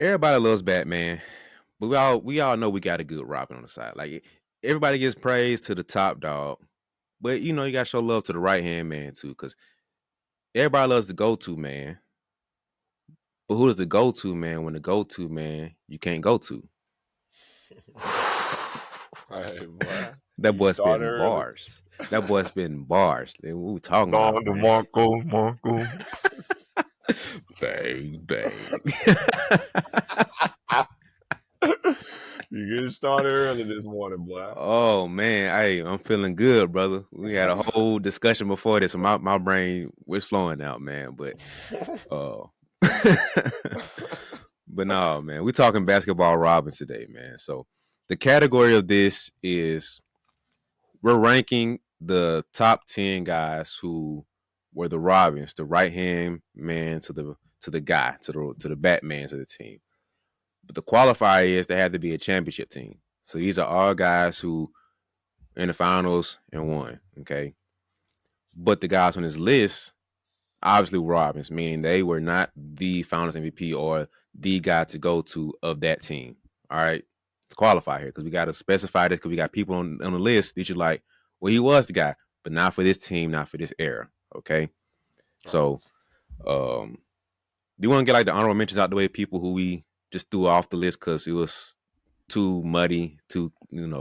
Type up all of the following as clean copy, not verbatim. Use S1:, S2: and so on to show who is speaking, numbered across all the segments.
S1: everybody loves Batman, but we all know we got a good Robin on the side. Like everybody gives praise to the top dog, but you gotta show love to the right hand man too, because everybody loves the go to man. But who is the go to man when the go to man you can't go to?
S2: Hey, boy,
S1: That
S2: you
S1: boy
S2: start
S1: spitting
S2: early.
S1: bars. That boy spitting bars. What we talking
S2: Don
S1: about, man?
S2: DeMarco, Marco.
S1: Bang, bang.
S2: You get started early this morning, boy.
S1: Oh man, hey, I'm feeling good, brother. We had a whole discussion before this, and my brain was flowing out, man. But uh but no, man, we talking basketball Robin today, man. So the category of this is we're ranking the top 10 guys who were the Robins, the right hand man to the guy, to the Batmans of the team. But the qualifier is they have to be a championship team. So these are all guys who in the finals and won. Okay. But the guys on this list obviously were Robins, meaning they were not the finals MVP or the guy to go to of that team. All right. To qualify here, because we got to specify this because we got people on the list that you're like, well, he was the guy, but not for this team, not for this era. Okay. So do you want to get like the honorable mentions out the way, people who we just threw off the list because it was too muddy, too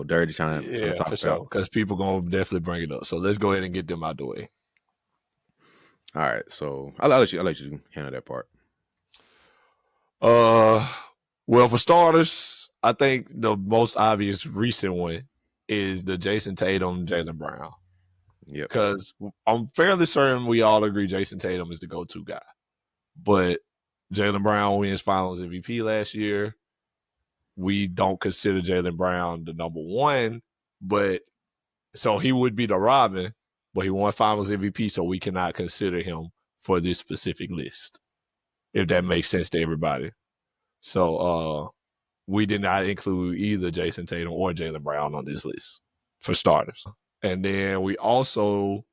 S1: dirty, trying to
S2: Yeah,
S1: talk
S2: for sure.
S1: about.
S2: Because people gonna definitely bring it up. So let's go ahead and get them out the way.
S1: All right, so I'll let you handle that part.
S2: Uh, well, for starters, I think the most obvious recent one is the Jason Tatum, Jaylen Brown.
S1: Yep.
S2: Because I'm fairly certain we all agree Jason Tatum is the go-to guy. But Jaylen Brown wins Finals MVP last year. We don't consider Jaylen Brown the number one, but so he would be the Robin, but he won Finals MVP, so we cannot consider him for this specific list, if that makes sense to everybody. So we did not include either Jason Tatum or Jaylen Brown on this list for starters. And then we also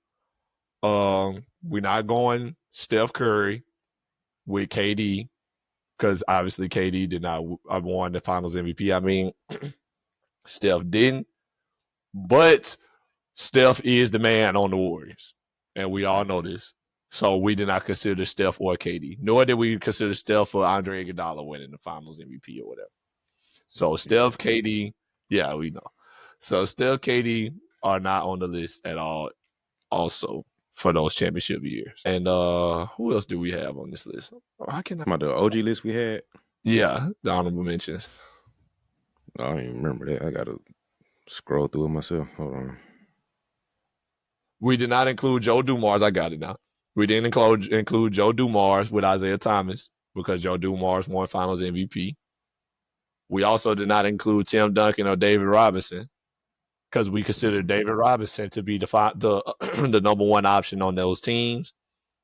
S2: we're not going Steph Curry with KD because obviously KD did not won the Finals MVP. I mean, Steph didn't, but Steph is the man on the Warriors, and we all know this. So we did not consider Steph or KD, nor did we consider Steph or Andre Iguodala winning the Finals MVP or whatever. So Steph, KD, yeah, we know. So Steph, KD are not on the list at all. Also for those championship years, and who else do we have on this list? How can I?
S1: About the OG list we had.
S2: Yeah, the honorable mentions.
S1: I don't even remember that. I gotta scroll through it myself. Hold on.
S2: We did not include Joe Dumars. I got it now. We didn't include Joe Dumars with Isaiah Thomas because Joe Dumars won Finals MVP. We also did not include Tim Duncan or David Robinson because we considered David Robinson to be the the number one option on those teams.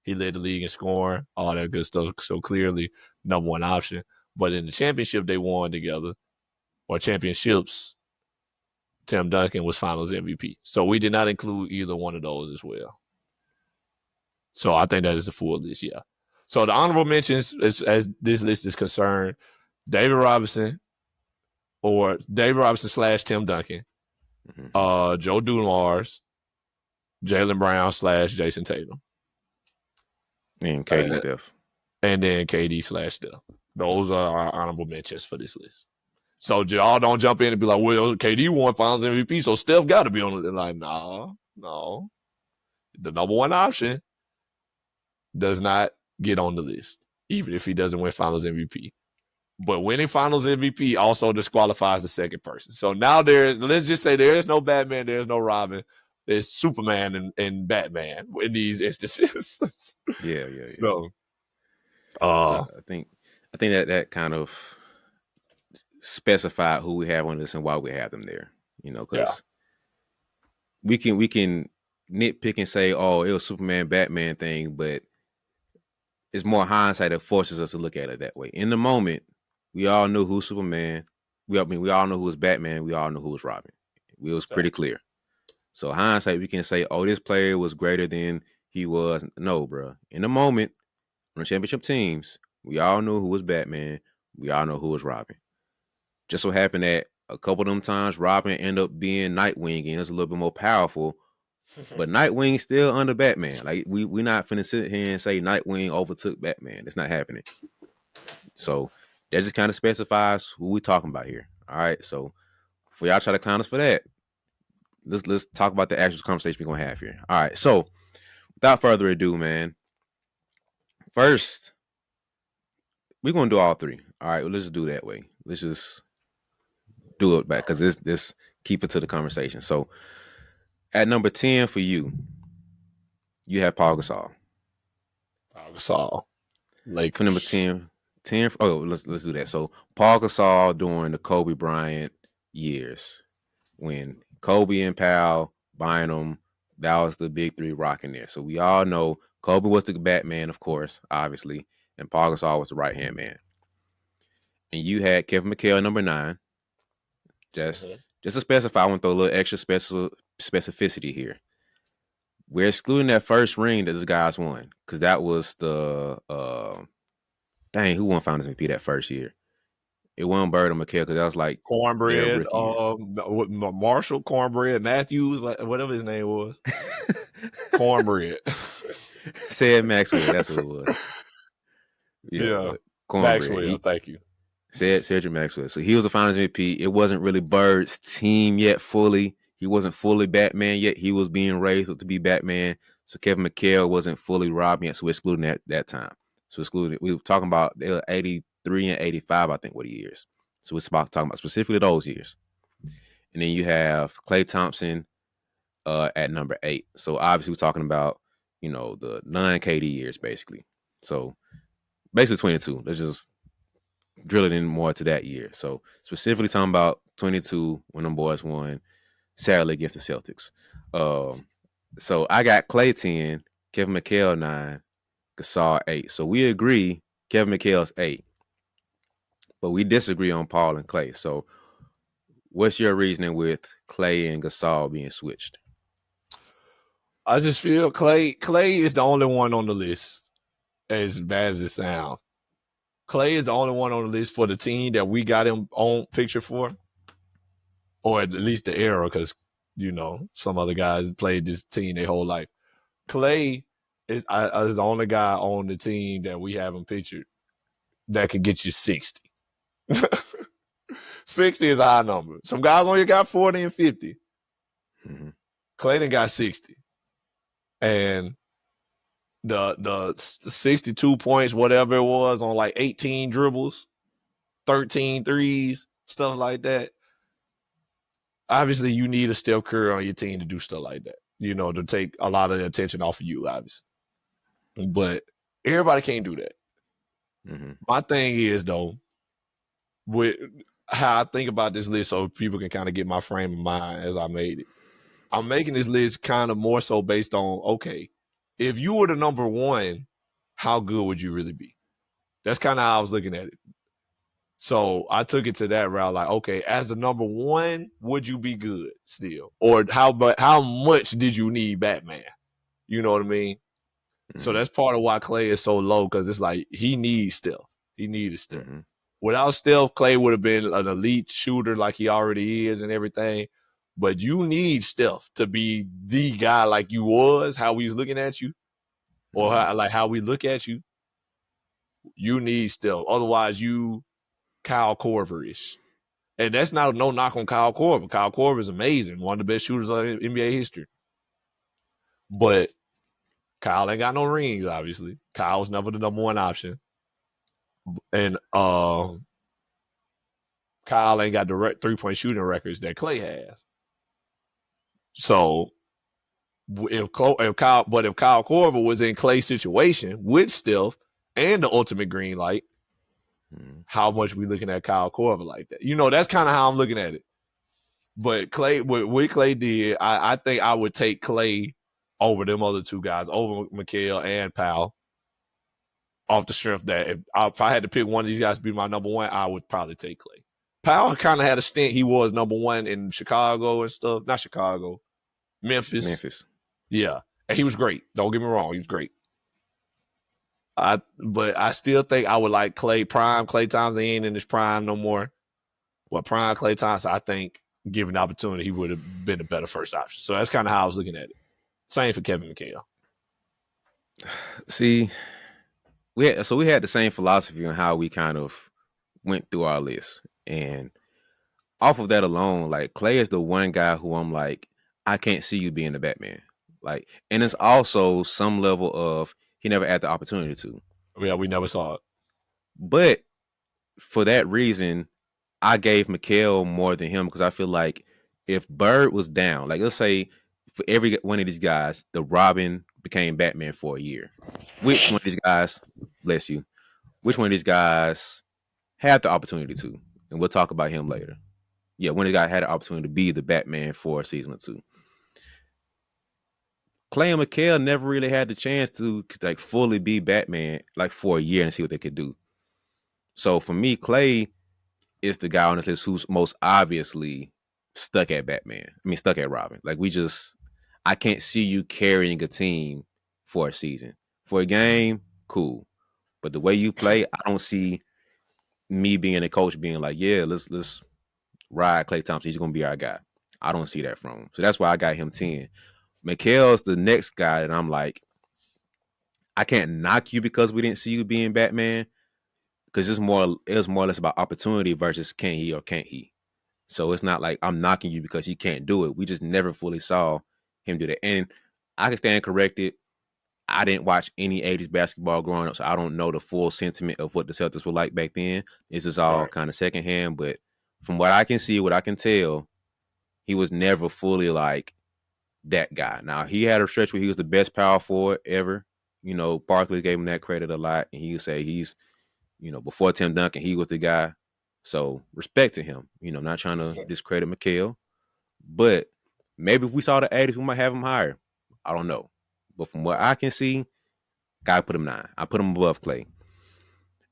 S2: He led the league in scoring, all that good stuff. So clearly, number one option. But in the championship they won together, or championships, Tim Duncan was Finals MVP. So we did not include either one of those as well. So I think that is the full list, yeah. So the honorable mentions, as this list is concerned, David Robinson or David Robinson / Tim Duncan, Joe Dumars, Jaylen Brown / Jason Tatum,
S1: And KD Steph.
S2: and then KD / Steph. Those are our honorable mentions for this list. So y'all don't jump in and be like, well, KD won Finals MVP, so Steph got to be on it. Like, no. The number one option does not get on the list, even if he doesn't win Finals MVP. But winning Finals MVP also disqualifies the second person. So now let's just say there is no Batman, there's no Robin, there's Superman and Batman in these instances.
S1: Yeah.
S2: So,
S1: So I think that kind of specified who we have on this and why we have them there.
S2: yeah,
S1: Because we can nitpick and say, oh, it was Superman Batman thing, but it's more hindsight that forces us to look at it that way. In the moment, we all knew who Superman. We all know who was Batman. We all know who was Robin. It was pretty clear. So hindsight, we can say, oh, this player was greater than he was. No, bro. In the moment, on the championship teams, we all knew who was Batman. We all know who was Robin. Just so happened that a couple of them times Robin ended up being Nightwing and it's a little bit more powerful. But Nightwing still under Batman. Like we not finna sit here and say Nightwing overtook Batman. It's not happening. So that just kind of specifies who we talking about here. All right. So for y'all try to clown us for that, let's talk about the actual conversation we're gonna have here. All right. So without further ado, man. First, we're gonna do all three. All right. Well, let's just do it that way. Let's just do it back because this keep it to the conversation. So at number 10 for you, you have Paul Gasol.
S2: Arkansas,
S1: For number
S2: Lakers.
S1: 10, oh, let's do that. So Paul Gasol during the Kobe Bryant years when Kobe and Powell, Bynum, that was the big three rocking there. So we all know Kobe was the Batman, of course, obviously, and Paul Gasol was the right hand man. And you had Kevin McHale number 9. Just
S2: Mhm.
S1: just to specify, I want to throw a little extra specificity here. We're excluding that first ring that this guys won because that was the dang, who won Finals MVP that first year? It wasn't Bird or McHale because that was like their
S2: Cornbread,
S1: rookie year.
S2: Marshall Cornbread, Matthews, whatever his name was. Cornbread.
S1: Said Maxwell, that's what it was. Yeah,
S2: Yeah.
S1: but Cornbread.
S2: Maxwell,
S1: He
S2: thank you.
S1: said Cedric Maxwell. So he was the Finals MVP. It wasn't really Bird's team yet fully. He wasn't fully Batman yet. He was being raised up to be Batman. So Kevin McHale wasn't fully Robin yet. So we're excluding that time. So excluded. We were talking about they were 83 and 85, I think, what years. So we're talking about specifically those years. And then you have Klay Thompson at number 8. So obviously we're talking about, the non-KD years basically. So basically 22. Let's just drill it in more to that year. So specifically talking about 22 when them boys won sadly against the Celtics. So I got Klay 10, Kevin McHale 9, Gasol 8. So we agree Kevin McHale's 8, but we disagree on Paul and Klay. So what's your reasoning with Klay and Gasol being switched?
S2: I just feel Clay is the only one on the list, as bad as it sounds. Clay is the only one on the list for the team that we got him on picture for, or at least the era, because some other guys played this team their whole life. Clay is the only guy on the team that we have him pictured that can get you 60. 60 is a high number. Some guys only got 40 and 50.
S1: Mm-hmm.
S2: Clayton got 60. And the 62 points, whatever it was, on like 18 dribbles, 13 threes, stuff like that. Obviously, you need a Steph Curry on your team to do stuff like that, to take a lot of the attention off of you, obviously. But everybody can't do that.
S1: Mm-hmm.
S2: My thing is, though, with how I think about this list so people can kind of get my frame of mind as I made it. I'm making this list kind of more so based on, okay, if you were the number one, how good would you really be? That's kind of how I was looking at it. So I took it to that route, like, okay, as the number one, would you be good still? Or how much did you need Batman? You know what I mean? So
S1: Mm-hmm.
S2: that's part of why Clay is so low, because it's like he needs Steph. He needed Steph.
S1: Mm-hmm.
S2: Without Steph, Clay would have been an elite shooter like he already is and everything. But you need Steph to be the guy like you was, how we was looking at you, or how we look at you. You need Steph. Otherwise, you Kyle Korver-ish. And that's not no knock on Kyle Korver. Kyle Korver is amazing, one of the best shooters in NBA history. But Kyle ain't got no rings, obviously. Kyle was never the number one option. And Kyle ain't got the 3-point shooting records that Clay has. So if Kyle Korver was in Clay's situation with Steph and the ultimate green light, how much we looking at Kyle Korver like that? That's kind of how I'm looking at it. But Clay, what Clay did, I think I would take Clay over them other two guys, over McHale and Powell, off the strength that if I had to pick one of these guys to be my number one, I would probably take Clay. Powell kind of had a stint. He was number one in Chicago and stuff. Not Chicago, Memphis.
S1: Memphis.
S2: Yeah. And he was great. Don't get me wrong. He was great. But I still think I would like Clay prime. Clay Thompson ain't in his prime no more. Well, prime Clay Thompson, I think, given the opportunity, he would have been a better first option. So that's kind of how I was looking at it. Same for Kevin McHale.
S1: See, we had the same philosophy on how we kind of went through our list, and off of that alone, like Clay is the one guy who I'm like, I can't see you being the Batman. Like, and it's also some level of he never had the opportunity to.
S2: Yeah, we never saw it.
S1: But for that reason, I gave McHale more than him because I feel like if Bird was down, like let's say for every one of these guys, the Robin became Batman for a year. Which one of these guys, bless you, which one of these guys had the opportunity to? And we'll talk about him later. Yeah, when the guy had the opportunity to be the Batman for season 2. Clay and McHale never really had the chance to like fully be Batman like for a year and see what they could do. So for me, Clay is the guy on this list who's most obviously stuck at Batman. I mean, stuck at Robin. Like I can't see you carrying a team for a season. For a game, cool, but the way you play, I don't see me being a coach being like, yeah, let's ride Clay Thompson. He's gonna be our guy. I don't see that from him. So that's why I got him 10. McHale's the next guy, and I'm like, I can't knock you because we didn't see you being Batman. Because it was more or less about opportunity versus can he or can't he. So it's not like I'm knocking you because he can't do it. We just never fully saw him do that. And I can stand corrected. I didn't watch any 80s basketball growing up, so I don't know the full sentiment of what the Celtics were like back then. This is all
S2: Right.
S1: kind of secondhand, but from what I can see, what I can tell, he was never fully like that guy. Now he had a stretch where he was the best power forward ever. You know, Barkley gave him that credit a lot, and he would say he's, before Tim Duncan, he was the guy. So respect to him. I'm not trying to discredit McHale, but maybe if we saw the 80s, we might have him higher. I don't know, but from what I can see, guy put him 9. I put him above Clay.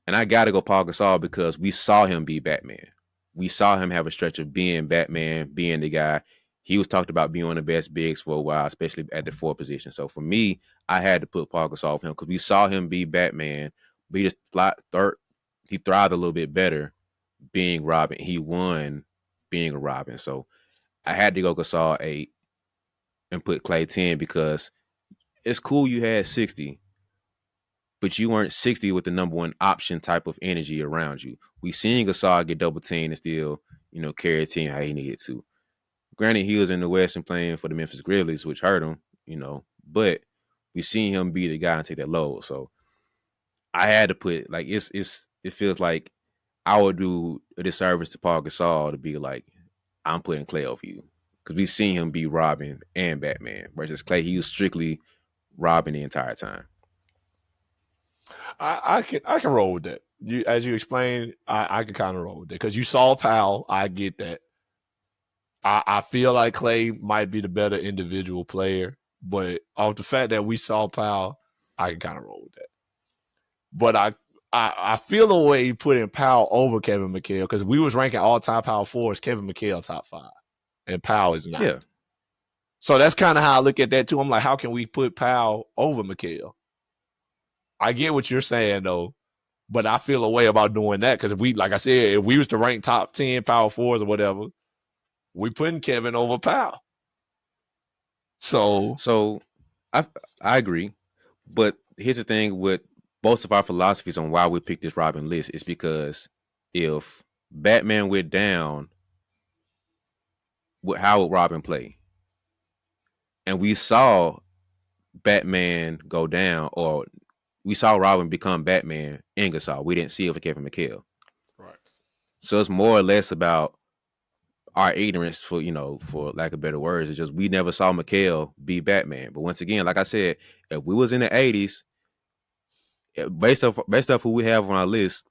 S1: And I got to go Paul Gasol because we saw him be Batman. We saw him have a stretch of being Batman, being the guy. He was talked about being one of the best bigs for a while, especially at the 4 position. So for me, I had to put Paul Gasol with him because we saw him be Batman, but he thrived a little bit better being Robin. He won being a Robin. So I had to go Gasol 8 and put Clay 10 because it's cool you had 60, but you weren't 60 with the number one option type of energy around you. We seen Gasol get double teamed and still, carry a team how he needed to. Granted, he was in the West and playing for the Memphis Grizzlies, which hurt him, but we seen him be the guy and take that load. So I had to put like it feels like I would do a disservice to Paul Gasol to be like, I'm putting Clay over you. Because we seen him be Robin and Batman. Versus Clay, he was strictly Robin the entire time.
S2: I can roll with that. As you explained, I can kind of roll with that because you saw Powell. I get that. I feel like Clay might be the better individual player, but off the fact that we saw Powell, I can kind of roll with that. But I feel the way putting Powell over Kevin McHale because we was ranking all time power forwards. Kevin McHale top 5, and Powell is not.
S1: Yeah.
S2: So that's kind of how I look at that too. I'm like, how can we put Powell over McHale? I get what you're saying though, but I feel a way about doing that because if we, like I said, if we was to rank top 10 power forwards or whatever, we putting Kevin over Powell. So
S1: So I agree. But here's the thing with both of our philosophies on why we picked this Robin list is because if Batman went down, how would Robin play? And we saw Batman go down, or we saw Robin become Batman in Gasol. We didn't see it for Kevin McHale.
S2: right.
S1: So it's more or less about our ignorance, for lack of better words. It's just we never saw McHale be Batman. But once again, like I said, if we was in the 80s, based off who we have on our list,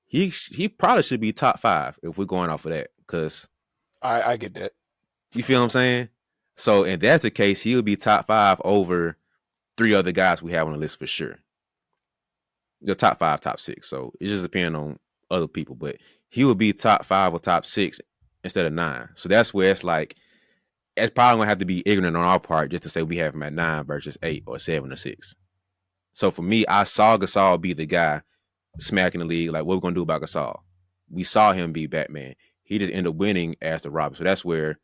S1: he probably should be top 5 if we're going off of that. Because
S2: I get that.
S1: you feel what I'm saying? So if that's the case, he'll be top 5 over 3 other guys we have on the list for sure. The top 5, top 6. So it just depends on other people, but he would be top 5 or top 6 instead of 9. So that's where it's like it's probably gonna have to be ignorant on our part just to say we have him at 9 versus 8 or 7 or 6. So for me, I saw Gasol be the guy smacking the league. Like, what we're gonna do about Gasol? We saw him be Batman. He just ended up winning as the Robin. So that's where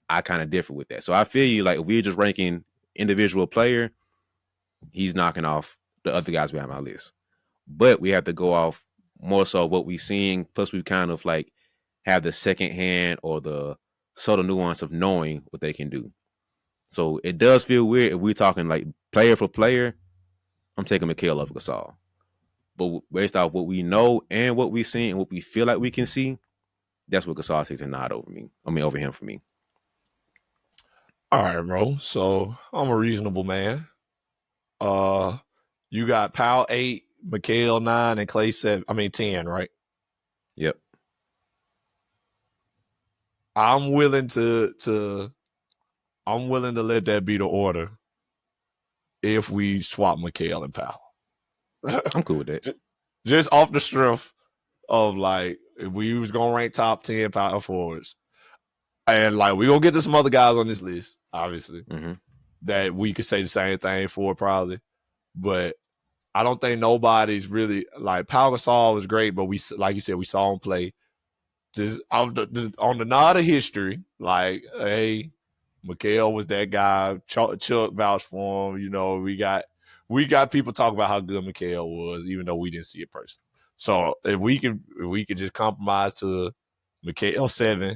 S1: I kind of differ with that. So I feel you. Like, if we're just ranking individual player, he's knocking off the other guys behind my list. But we have to go off more so what we're seeing. Plus, we kind of like have the second hand or the subtle nuance of knowing what they can do. So it does feel weird if we're talking like player for player. I'm taking Mikhail over Gasol. But based off what we know and what we see and what we feel like we can see, that's what Gasol takes a nod over me. I mean, over him for me.
S2: All right, bro. So I'm a reasonable man. Uh, you got Powell 8, Mikhail 9, and Clay 7. I mean 10, right?
S1: Yep.
S2: I'm willing to I'm willing to let that be the order if we swap Mikhail and Powell.
S1: I'm cool with that.
S2: Just off the strength of like if we was gonna rank top 10 power forwards. And like we gonna get to some other guys on this list, obviously,
S1: Mm-hmm.
S2: that we could say the same thing for probably. But I don't think nobody's really like Pau Gasol was great, but we like you said, we saw him play. Just on the nod of history, like, hey, Mikhail was that guy. Chuck vouched for him. You know, we got people talking about how good Mikhail was, even though we didn't see it personally. So if we could just compromise to Mikhail 7,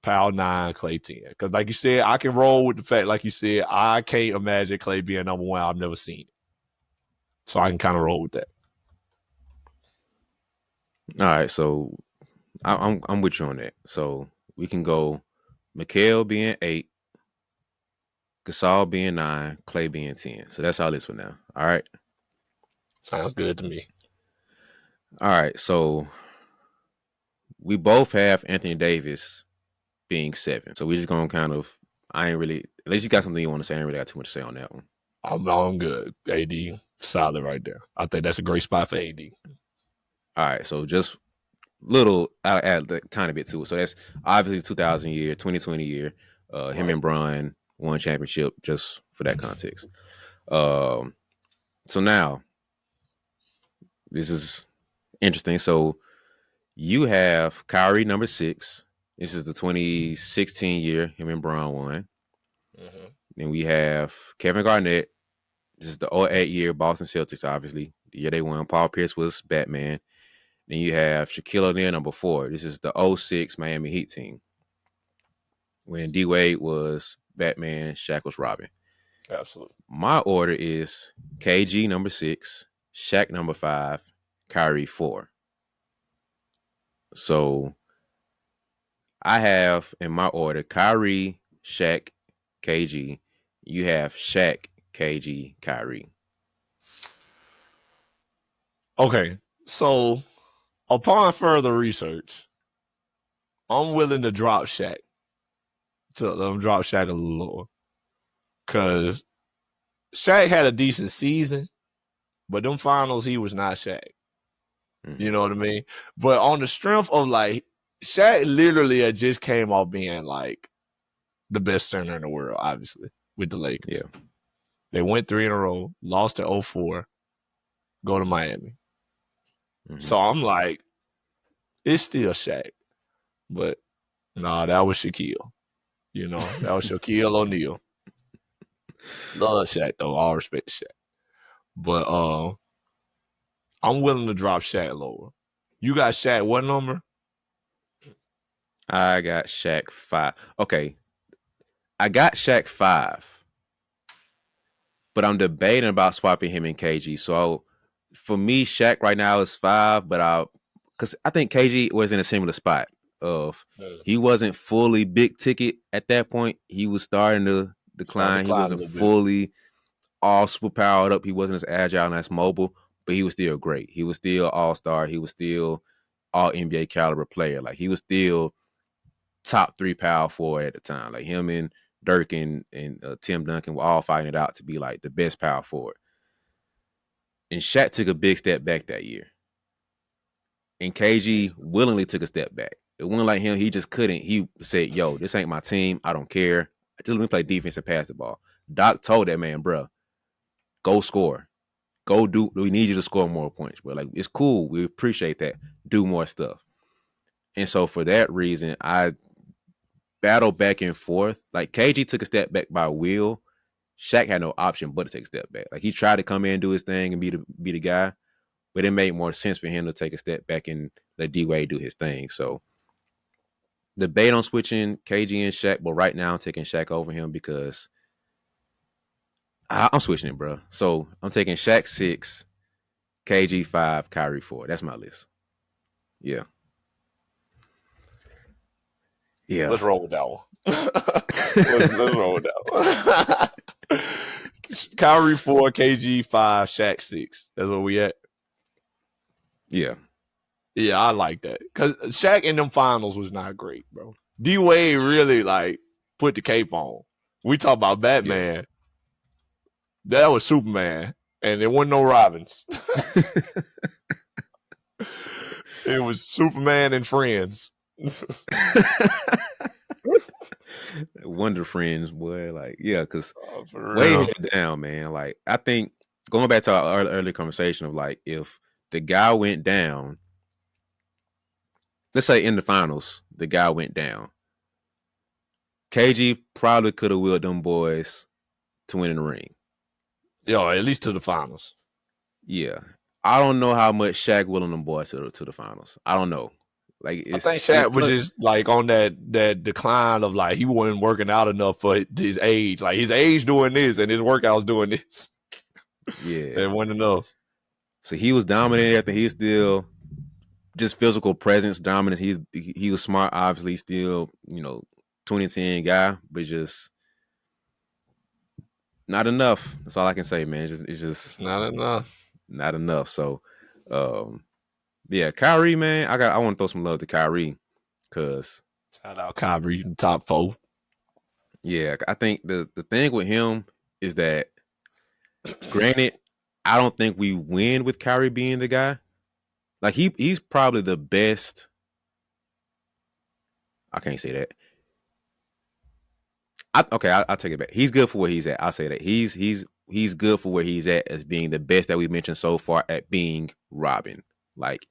S2: Powell 9, Clay 10. Because like you said, I can roll with the fact, like you said, I can't imagine Clay being number one. I've never seen it. So I can kind of roll with that.
S1: All right, so I'm with you on that. So we can go Mikhail being 8, Gasol being 9, Clay being 10. So that's our list for now. All right.
S2: Sounds good to me.
S1: All right. So we both have Anthony Davis being 7. So we're just gonna kind of I ain't really at least you got something you want to say. I ain't really got too much to say on that one.
S2: I'm good. AD, solid right there. I think that's a great spot for AD.
S1: All right. So just little I'll add a tiny bit to it. So that's obviously 2000 year, 2020 year. Him
S2: Right.
S1: and Bron won championship just for that context. Um so now this is interesting. So you have Kyrie number 6. This is the 2016 year. Him and Bron won.
S2: Mm-hmm.
S1: Then we have Kevin Garnett. This is the '08 year Boston Celtics, obviously. The year they won. Paul Pierce was Batman. Then you have Shaquille O'Neal number 4. This is the '06 Miami Heat team. When D Wade was Batman, Shaq was Robin.
S2: Absolutely.
S1: My order is KG number 6, Shaq number 5, Kyrie 4. So I have in my order Kyrie, Shaq, KG. You have Shaq, KG, Kyrie.
S2: Okay. So upon further research, I'm willing to drop Shaq. Drop Shaq a little lower. Cause Shaq had a decent season, but them finals he was not Shaq.
S1: Mm-hmm.
S2: You know what I mean? But on the strength of like Shaq literally had just came off being like the best center in the world, obviously, with the Lakers.
S1: Yeah.
S2: They went 3 in a row, lost to 04, go to Miami.
S1: Mm-hmm.
S2: So I'm like, it's still Shaq. But nah, that was Shaquille. You know, that was Shaquille O'Neal. Love Shaq though. All respect to Shaq. But I'm willing to drop Shaq lower. You got Shaq what number?
S1: I got Shaq 5. Okay. I got Shaq 5, but I'm debating about swapping him and KG. So for me, Shaq right now is 5, but because I think KG was in a similar spot of he wasn't fully big ticket at that point. He was starting to decline. He
S2: A
S1: wasn't
S2: little bit.
S1: fully all super powered up. He wasn't as agile and as mobile, but he was still great. He was still all star. He was still all NBA caliber player. Like he was still top 3 power forward at the time. Like him and Dirk and Tim Duncan were all fighting it out to be like the best power forward. And Shaq took a big step back that year. And KG willingly took a step back. It wasn't like him. He just couldn't. He said, yo, this ain't my team. I don't care. Just let me play defense and pass the ball. Doc told that man, bro, Go score. Go do. We need you to score more points, but like it's cool. We appreciate that. Do more stuff. And so for that reason, I battle back and forth. Like KG took a step back by will. Shaq had no option but to take a step back. Like he tried to come in and do his thing and be the guy, but it made more sense for him to take a step back and let D Wade do his thing. So debate on switching KG and Shaq, but right now I'm taking Shaq over him because I'm switching it, bro. So I'm taking Shaq 6, KG 5, Kyrie 4. That's my list. Yeah. Yeah.
S2: Let's roll with that one. let's roll with that one. Kyrie 4, KG 5, Shaq 6. That's where we at.
S1: Yeah.
S2: Yeah, I like that. Because Shaq in them finals was not great, bro. D Wade really like put the cape on. We talk about Batman. Yeah. That was Superman. And there wasn't no Robins. It was Superman and friends.
S1: Wonder Friends, boy. Like, yeah, because way head down, man. Like, I think going back to our early conversation of like, if the guy went down, let's say in the finals, the guy went down. KG probably could have willed them boys to win in the ring.
S2: Yo, at least to the finals.
S1: Yeah. I don't know how much Shaq willing them boys to the finals. I don't know. Like
S2: I think Shaq was just like on that decline of like he wasn't working out enough for his age. Like his age doing this and his workouts doing this.
S1: Yeah.
S2: It wasn't enough.
S1: So he was dominating after he still just physical presence, dominance. He was smart, obviously still, 2010 guy, but just not enough. That's all I can say, man. It's
S2: not enough.
S1: Not enough. So yeah, Kyrie, man, I want to throw some love to Kyrie because
S2: shout out Kyrie, top 4.
S1: Yeah, I think the thing with him is that, granted, I don't think we win with Kyrie being the guy. Like he's probably the best. I can't say that. I'll take it back. He's good for where he's at. I'll say that he's good for where he's at as being the best that we've mentioned so far at being Robin. Like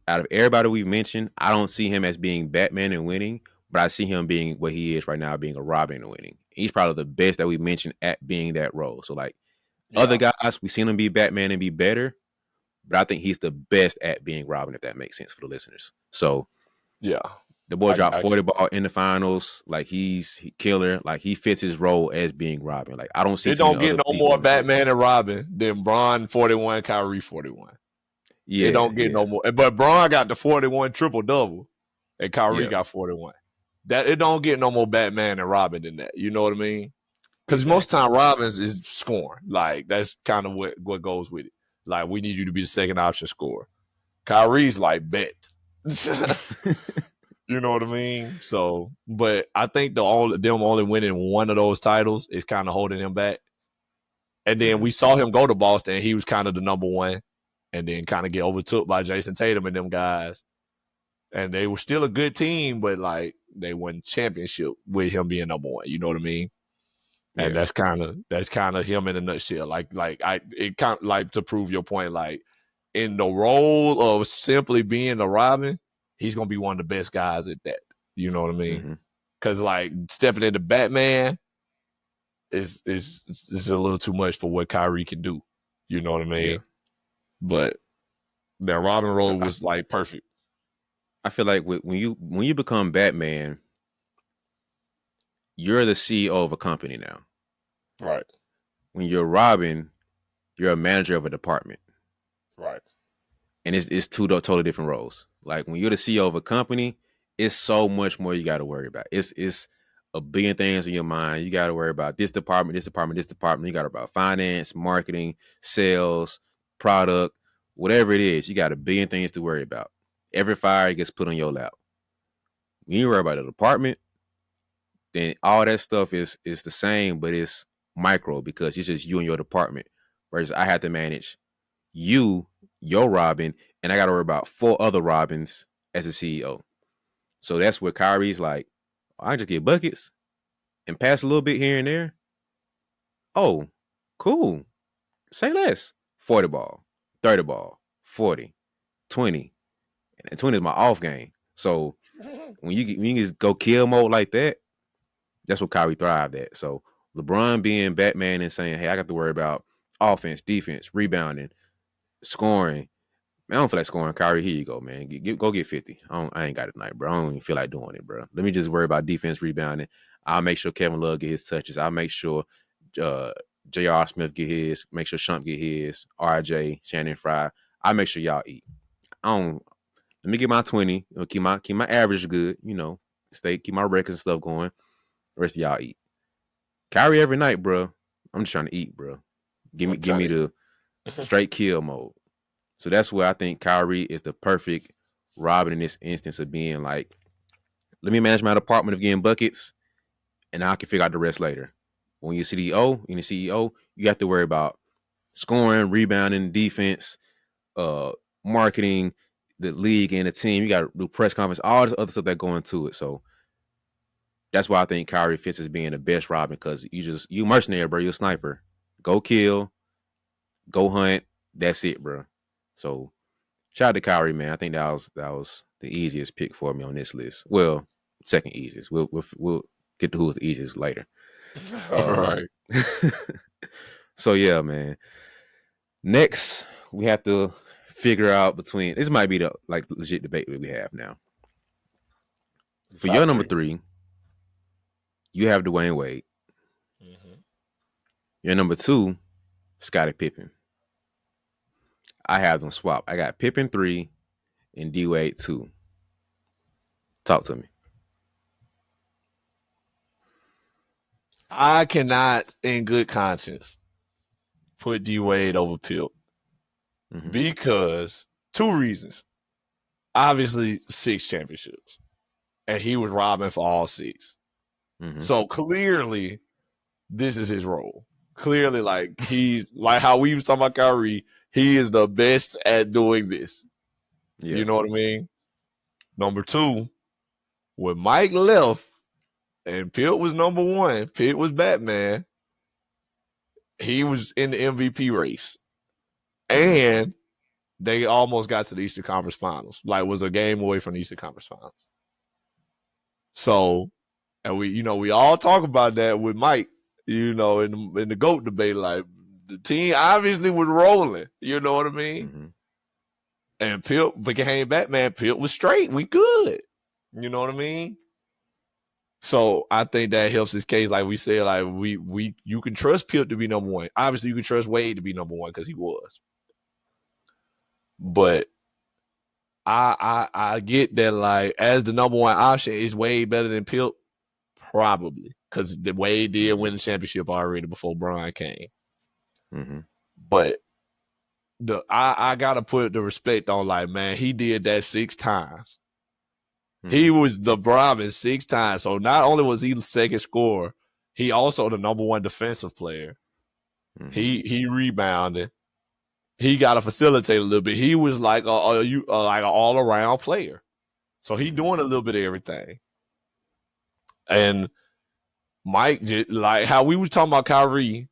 S1: out of everybody we've mentioned, I don't see him as being Batman and winning, but I see him being what he is right now, being a Robin and winning. He's probably the best that we mentioned at being that role. So like other guys, we've seen him be Batman and be better, but I think he's the best at being Robin, if that makes sense for the listeners. So
S2: yeah.
S1: The boy dropped 40 ball in the finals. Like he's killer. Like he fits his role as being Robin. Like I don't see
S2: it don't get no more Batman and Robin than Bron 41, Kyrie 41. Yeah, it don't get no more. But Bron got the 41 triple double, and Kyrie got 41. That it don't get no more Batman and Robin than that. You know what I mean? Because most time Robin's is scoring. Like that's kind of what goes with it. Like we need you to be the second option scorer. Kyrie's like bet. You know what I mean? So, but I think them only winning one of those titles is kind of holding him back. And then we saw him go to Boston. He was kind of the number one, and then kind of get overtook by Jason Tatum and them guys. And they were still a good team, but like they won championship with him being number one. You know what I mean? And that's kind of him in a nutshell. Like it kind of like to prove your point. Like in the role of simply being a Robin, he's gonna be one of the best guys at that. You know what I mean? Because like stepping into Batman is a little too much for what Kyrie can do. You know what I mean? Yeah. But that Robin role was like perfect.
S1: I feel like when you become Batman, you're the CEO of a company now.
S2: Right.
S1: When you're Robin, you're a manager of a department.
S2: Right.
S1: And it's two totally different roles. Like when you're the CEO of a company, it's so much more you got to worry about. It's a billion things in your mind. You got to worry about this department, this department, this department. You got to worry about finance, marketing, sales, product, whatever it is. You got a billion things to worry about. Every fire gets put on your lap. When you worry about a department, then all that stuff is the same, but it's micro because it's just you and your department. Whereas I have to manage you, your Robin, and I got to worry about 4 other Robins as a CEO. So that's where Kyrie's like, I just get buckets and pass a little bit here and there. Oh, Cool. Say less. 40 ball, 30 ball, 40, 20. And 20 is my off game. So when you just go kill mode like that, that's what Kyrie thrived at. So LeBron being Batman and saying, "Hey, I got to worry about offense, defense, rebounding, scoring." Man, I don't feel like scoring. Kyrie, here you go, man. Go get 50. I ain't got it tonight, bro. I don't even feel like doing it, bro. Let me just worry about defense, rebounding. I'll make sure Kevin Love get his touches. I'll make sure uh, J.R. Smith get his. Make sure Shump get his. RJ, Shannon Fry. I'll make sure y'all eat. I don't. Let me get my 20. Keep my average good. Keep my records and stuff going. The rest of y'all eat. Kyrie every night, bro. I'm just trying to eat, bro. Give me the straight kill mode. So that's where I think Kyrie is the perfect Robin in this instance of being like, let me manage my department of getting buckets, and I can figure out the rest later. When you're CEO, you have to worry about scoring, rebounding, defense, marketing, the league and the team. You got to do press conference, all this other stuff that go into it. So that's why I think Kyrie fits as being the best Robin because you mercenary, bro. You're a sniper. Go kill, go hunt. That's it, bro. So shout out to Kyrie, man. I think that was the easiest pick for me on this list. Well, second easiest. We'll get to who was the easiest later.
S2: All right.
S1: So yeah, man. Next, we have to figure out between this might be the like legit debate that we have now. For your
S2: Top
S1: number
S2: three.
S1: 3, you have Dwayne Wade.
S2: Mm-hmm.
S1: Your number 2, Scottie Pippen. I have them swap. I got Pippen 3 and D Wade 2. Talk to me.
S2: I cannot, in good conscience, put D Wade over Pip
S1: Mm-hmm.
S2: because 2 reasons. Obviously, 6 championships, and he was robbing for all 6.
S1: Mm-hmm.
S2: So clearly, this is his role. Clearly, like he's like how we was talking about Kyrie, he is the best at doing this.
S1: Yeah.
S2: You know what I mean? Number 2, when Mike left and Pitt was number 1, Pitt was Batman. He was in the MVP race,
S1: Mm-hmm.
S2: and they almost got to the Eastern Conference Finals. Like was a game away from the Eastern Conference Finals. So, and we all talk about that with Mike. In the GOAT debate, like the team obviously was rolling. You know what I mean?
S1: Mm-hmm.
S2: And Pip became Batman. Pip was straight. We good. You know what I mean? So I think that helps his case. Like we said, like you can trust Pip to be number 1. Obviously, you can trust Wade to be number 1 because he was. But I get that like as the number 1 option is way better than Pip, probably because the Wade did
S1: Mm-hmm.
S2: win the championship already before Brian came.
S1: Mm-hmm.
S2: But I gotta put the respect on like man, he did that 6 times. He
S1: Mm-hmm.
S2: was the Brahmin 6 times. So not only was he the second scorer, he also the number 1 defensive player.
S1: Mm-hmm.
S2: He rebounded. He got to facilitate a little bit. He was like like an all around player. So he
S1: Mm-hmm.
S2: doing a little bit of everything. And Mike, like how we was talking about Kyrie,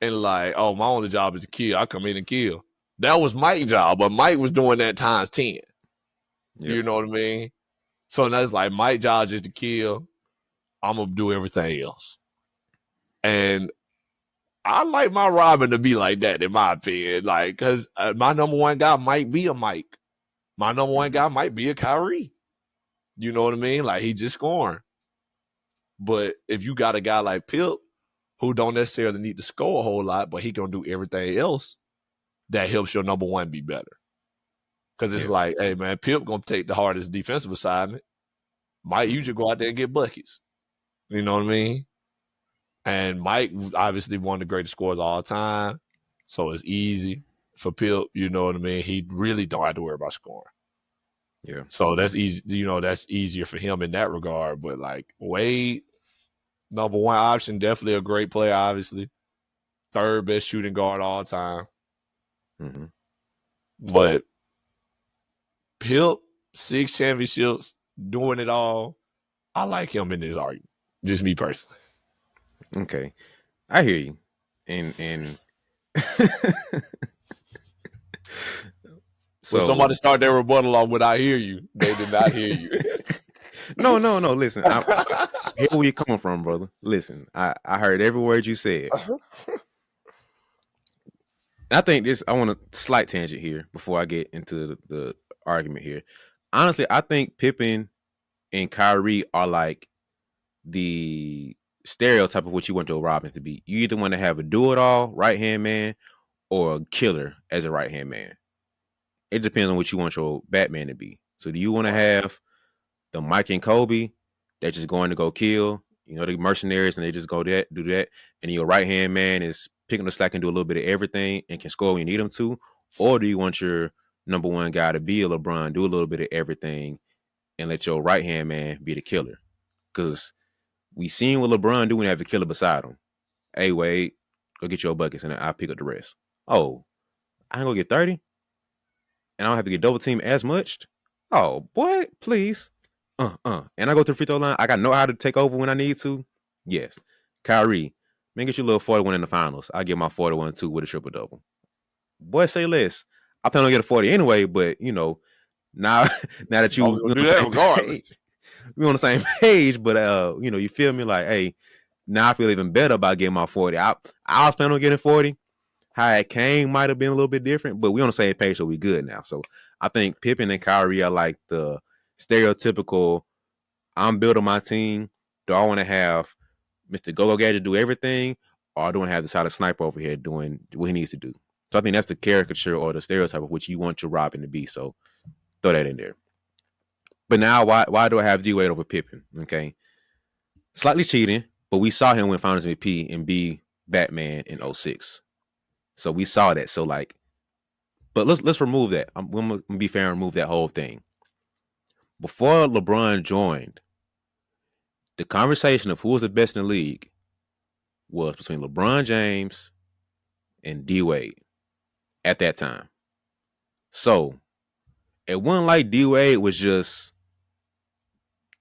S2: and like, oh, my only job is to kill. I come in and kill. That was Mike's job, but Mike was doing that times 10.
S1: Yep.
S2: You know what I mean? So that's like Mike's job is to kill. I'm gonna do everything else. And I like my Robin to be like that, in my opinion. Like, cause my number 1 guy might be a Mike. My number 1
S1: Mm-hmm.
S2: guy might be a Kyrie. You know what I mean? Like he just scoring. But if you got a guy like Pip, who don't necessarily need to score a whole lot, but he can do everything else, that helps your number 1 be better. Because it's
S1: Yeah.
S2: like, hey man, Pip gonna take the hardest defensive assignment. Mike, you
S1: Mm-hmm.
S2: just go out there and get buckets. You know what I mean? And Mike obviously one of the greatest scorers of all time, so it's easy for Pip. You know what I mean? He really don't have to worry about scoring.
S1: Yeah.
S2: So that's easy. That's easier for him in that regard. But like Wade, number 1 option, definitely a great player. Obviously, third best shooting guard all time.
S1: Mm-hmm.
S2: But Pip, 6 championships, doing it all. I like him in this argument. Just me personally.
S1: Okay. I hear you. And
S2: When
S1: So
S2: somebody start their rebuttal off with "I hear you," they did not hear you.
S1: no. Listen, I hear where you're coming from, brother. Listen, I heard every word you said. I think this. I want a slight tangent here before I get into the argument here. Honestly, I think Pippen and Kyrie are like the stereotype of what you want your Robins to be. You either want to have a do it all right hand man or a killer as a right hand man. It depends on what you want your Batman to be. So do you want to
S2: Right.
S1: have the Mike and Kobe that just going to go kill, the mercenaries and they just go do that, and your right hand man is picking the slack and do a little bit of everything and can score when you need him to, or do you want your number one guy to be a LeBron, do a little bit of everything, and let your right hand man be the killer? Because we seen what LeBron do when he have a killer beside him. Hey Wade, go get your buckets and I'll pick up the rest. Oh, I ain't gonna get 30 and I don't have to get double teamed as much. Oh boy, please. And I go to the free throw line. I got know how to take over when I need to. Yes. Kyrie, man, get your little 41 in the finals. I get my 41 too with a triple double. Boy, say less. I plan on get a 40 anyway, but now now that
S2: I was
S1: we
S2: gonna
S1: on
S2: do
S1: the
S2: that
S1: same page,
S2: regardless.
S1: we on the same page, but you feel me? Like, hey, now I feel even better about getting my 40. I was planning on getting 40. How it came might have been a little bit different, but we on the same page, so we good now. So I think Pippen and Kyrie are like the stereotypical. I'm building my team. Do I want to have Mr. Go Gadget do everything, or do I have the solid sniper over here doing what he needs to do? So I think that's the caricature or the stereotype of which you want your Robin to be. So throw that in there. But now, why do I have D Wade over Pippen? Okay, slightly cheating, but we saw him win Finals MVP and be Batman in '06. So we saw that. So like, but let's remove that. I'm gonna be fair and remove that whole thing. Before LeBron joined, the conversation of who was the best in the league was between LeBron James and D Wade at that time. So it wasn't like D Wade was just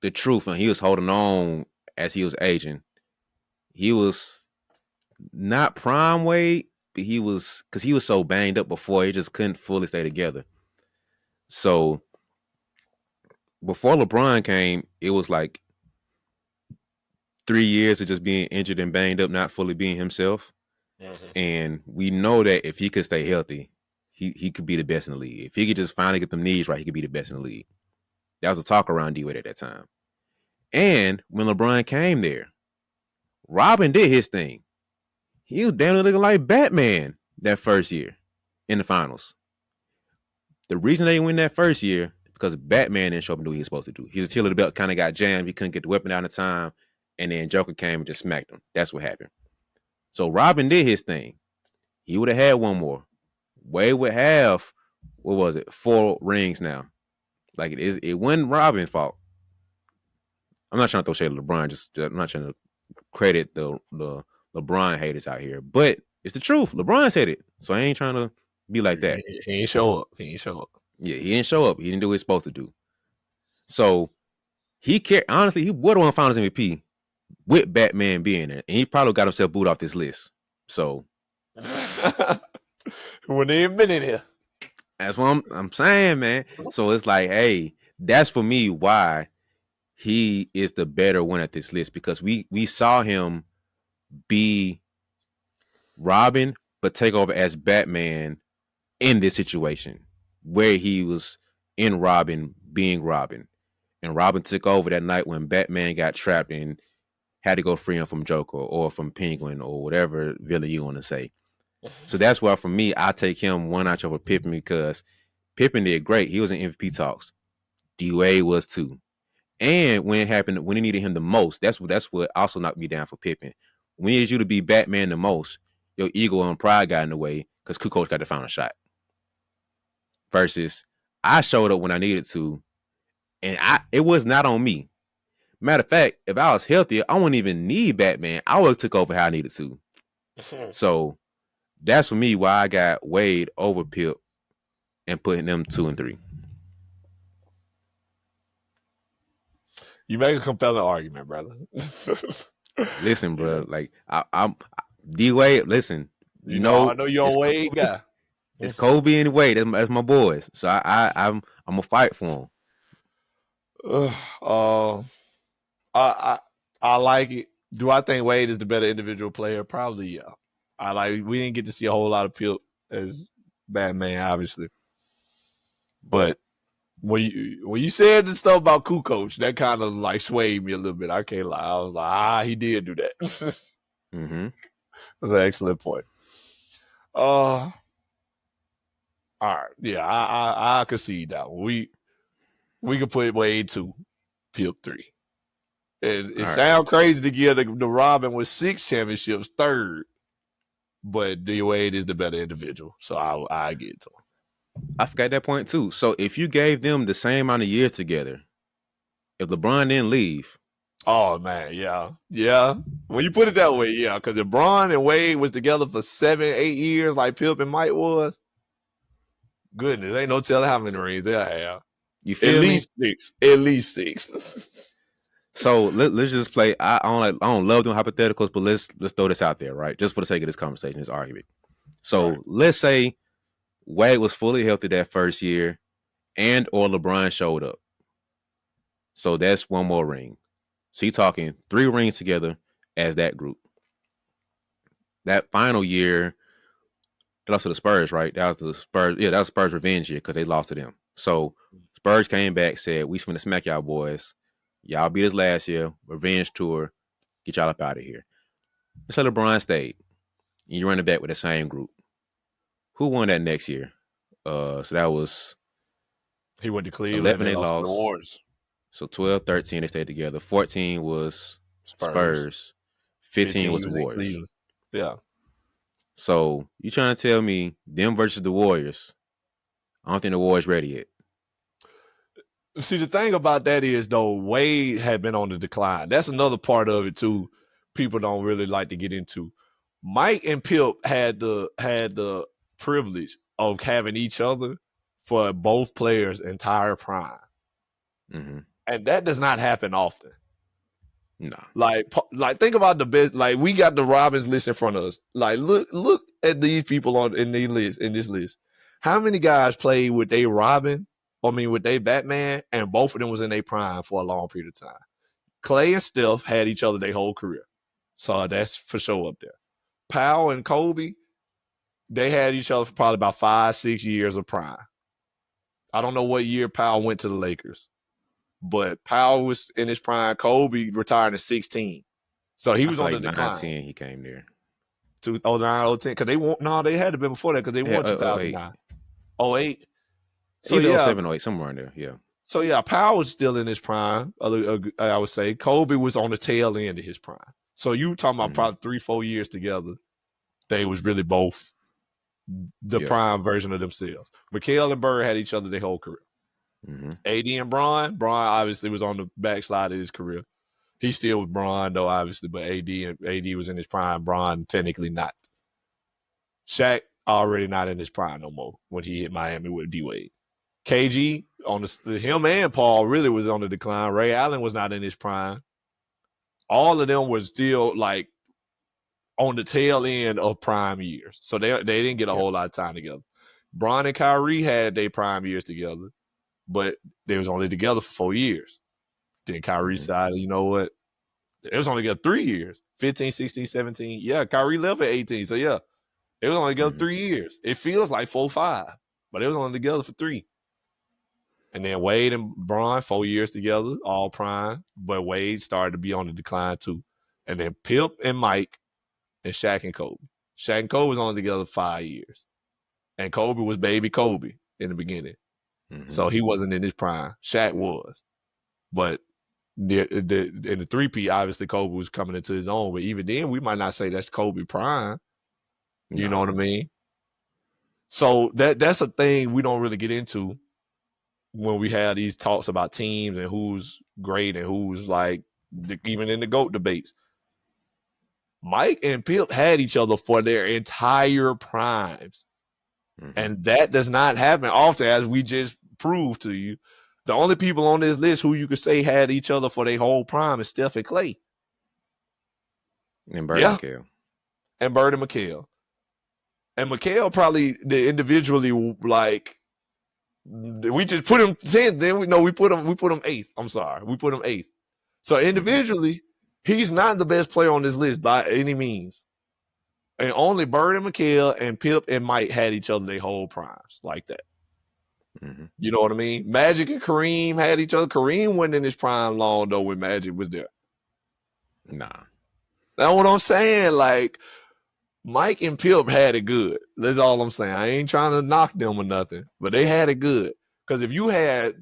S1: the truth and he was holding on as he was aging. He was not prime Wade, but he was because he was so banged up before he just couldn't fully stay together. So before LeBron came, it was like 3 years of just being injured and banged up, not fully being himself.
S2: Mhm.
S1: And we know that if he could stay healthy, he could be the best in the league. If he could just finally get them knees right, he could be the best in the league. That was a talk around D Wade at that time. And when LeBron came there, Robin did his thing. He was damn near looking like Batman that first year in the finals. The reason they win that first year because Batman didn't show up and do what he was supposed to do. His heel of the belt kind of got jammed. He couldn't get the weapon out in time, and then Joker came and just smacked him. That's what happened. So Robin did his thing. He would have had one more. Wade would have, what was it, 4 rings now. Like it wasn't Robin's fault. I'm not trying to throw shade at LeBron. I'm not trying to credit the LeBron haters out here, but it's the truth. LeBron said it, so I ain't trying to be like that.
S2: He ain't show up. He ain't show up.
S1: Yeah, he didn't show up. He didn't do what he's supposed to do. So he cared. Honestly, he would have won Finals MVP with Batman being there, and he probably got himself booed off this list. So
S2: Wouldn't even been in here.
S1: that's what I'm saying, man. So it's like, hey, that's for me why he is the better one at this list because we saw him be Robin, but take over as Batman in this situation where he was in Robin being Robin. And Robin took over that night when Batman got trapped and had to go free him from Joker or from Penguin or whatever villain you want to say. So that's why for me, I take him one notch over Pippen because Pippen did great. He was in MVP talks. D Wade was too. And when it happened, when he needed him the most, that's what also knocked me down for Pippen. When he needed you to be Batman the most, your ego and pride got in the way because Kukoc got the final shot. Versus I showed up when I needed to, and it was not on me. Matter of fact, if I was healthier, I wouldn't even need Batman. I would have took over how I needed to. So that's for me why I got Wade over Pip and putting them 2 and 3.
S2: You make a compelling argument, brother.
S1: Listen,
S2: You
S1: bro,
S2: know,
S1: like I'm D Wade. Listen,
S2: You know, I know you're
S1: it's
S2: a Wade
S1: Kobe.
S2: guy.
S1: It's Kobe and Wade. That's my boys. So I'm gonna fight for them.
S2: uh, I I like it. Do I think Wade is the better individual player? Probably, yeah. We didn't get to see a whole lot of Pip as Batman, obviously. But when you said the stuff about Kukoc, that kind of like swayed me a little bit. I can't lie. I was like, he did do that. That's
S1: Mm-hmm.
S2: an excellent point. All right. Yeah, I concede that one. We could put Wade 2, Pip 3. And it
S1: All right.
S2: sounds crazy to give the Robin with 6 championships third, but D Wade is the better individual, so I get it to him.
S1: I forgot that point too. So if you gave them the same amount of years together, if LeBron didn't leave,
S2: Oh man, yeah. When you put it that way, yeah, because if Bron and Wade was together for 7, 8 years, like Pip and Mike was, goodness, ain't no telling how many rings they'll have.
S1: you
S2: At
S1: feel me?
S2: least 6. At least 6.
S1: So let's just play. I don't love doing hypotheticals, but let's throw this out there, right? Just for the sake of this conversation, this argument.
S2: Right.
S1: So let's say Wade was fully healthy that first year, and or LeBron showed up. So that's one more ring. So you're talking 3 rings together as that group. That final year, they lost to the Spurs, right? That was the Spurs. Yeah, that was Spurs' revenge year because they lost to them. So Spurs came back, said, "We finna smack y'all boys. Y'all beat us last year. Revenge tour. Get y'all up out of here." Let's say LeBron stayed. And you run it back with the same group. Who won that next year? So that was
S2: He went to Cleveland
S1: 11
S2: and
S1: they
S2: lost to the
S1: lost.
S2: Warriors.
S1: So 12, 13 they stayed together. 14 was
S2: Spurs.
S1: Spurs. 15
S2: 15
S1: was the
S2: was in
S1: Warriors.
S2: Cleveland. Yeah.
S1: So you trying to tell me them versus the Warriors? I don't think the Warriors ready yet.
S2: See, the thing about that is, though, Wade had been on the decline. That's another part of it too. People don't really like to get into. Mike and Pip had the privilege of having each other for both players' entire prime,
S1: Mm-hmm.
S2: and that does not happen often.
S1: Nah.
S2: Like think about the best. Like we got the Robins list in front of us. Like look at these people in this list. How many guys played with a Robin? I mean, with a Batman, and both of them was in their prime for a long period of time. Clay and Steph had each other their whole career, so that's for sure up there. Powell and Kobe, they had each other for probably about 5, 6 years of prime. I don't know what year Powell went to the Lakers, but Powell was in his prime. Kobe retired at 16. So he
S1: I
S2: was
S1: feel
S2: on
S1: like
S2: the
S1: 9,
S2: decline.
S1: 10 he came there.
S2: 2009, 010, because they won. No, they had to been before that because they
S1: Yeah,
S2: won
S1: 08.
S2: 2009, 08. So
S1: Either
S2: yeah,
S1: 07 or 08, somewhere in there. Yeah.
S2: so yeah, Powell was still in his prime. I would say Kobe was on the tail end of his prime. So you talking about
S1: Mm-hmm.
S2: probably 3, 4 years together. They was really both the
S1: Yeah.
S2: prime version of themselves. McHale and Bird had each other their whole career.
S1: Mm-hmm.
S2: AD and Bron obviously was on the backslide of his career. He still was Bron though, obviously, but AD was in his prime. Bron technically not. Shaq already not in his prime no more when he hit Miami with D Wade. KG on him and Paul really was on the decline. Ray Allen was not in his prime. All of them were still like on the tail end of prime years, so they didn't get a
S1: Yeah.
S2: whole lot of time together. Bron and Kyrie had their prime years together, but they was only together for 4 years. Then Kyrie
S1: Mm-hmm.
S2: decided, you know what? It was only together 3 years. 15, 16, 17. Yeah, Kyrie left at 18. So yeah, it was only together
S1: Mm-hmm.
S2: 3 years. It feels like 4, 5, but it was only together for 3. And then Wade and Bron, 4 years together, all prime. But Wade started to be on the decline too. And then Pip and Mike and Shaq and Kobe. Shaq and Kobe was only together 5 years. And Kobe was baby Kobe in the beginning.
S1: Mm-hmm.
S2: So he wasn't in his prime. Shaq was. But in the 3P, obviously Kobe was coming into his own. But even then, we might not say that's Kobe prime. You know
S1: Nah.
S2: what I mean? So that's a thing we don't really get into when we have these talks about teams and who's great and who's like even in the GOAT debates. Mike and Pip had each other for their entire primes.
S1: Mm-hmm.
S2: And that does not happen often, as we just proved to you. The only people on this list who you could say had each other for their whole prime is Steph and Clay.
S1: And Bird
S2: Yeah.
S1: McHale.
S2: And Bird and McHale. And Mikhail probably individually like we just put him 10th. Then we put him 8th. I'm sorry, we put him 8th. So individually, he's not the best player on this list by any means. And only Bird and Mikhail and Pip and Mike had each other their whole primes like that.
S1: Mm-hmm.
S2: You know what I mean? Magic and Kareem had each other. Kareem wasn't in his prime long though when Magic was there.
S1: Nah.
S2: That's what I'm saying. Like Mike and Pip had it good. That's all I'm saying. I ain't trying to knock them or nothing, but they had it good. Because if you had,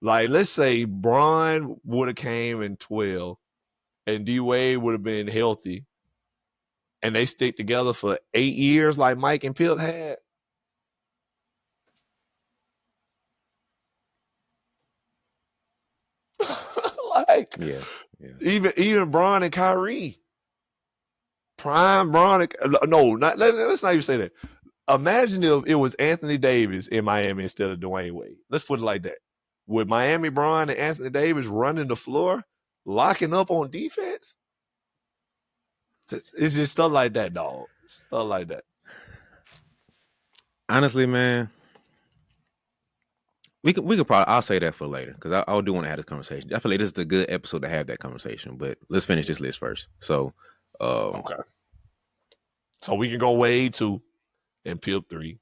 S2: like, let's say Bron would have came in 12 and D Wade would have been healthy, and they stick together for 8 years like Mike and Pip had. Like,
S1: Yeah.
S2: even Bron and Kyrie, prime Bron. No, let's not even say that. Imagine if it was Anthony Davis in Miami instead of Dwayne Wade. Let's put it like that. With Miami Bron and Anthony Davis running the floor, locking up on defense, it's just stuff like that, dog. Stuff like that.
S1: Honestly, man, we could probably, I'll say that for later because I do want to have this conversation. I feel like this is a good episode to have that conversation. But let's finish this list first. So,
S2: Okay. So we can go Wade 2 and Pip 3.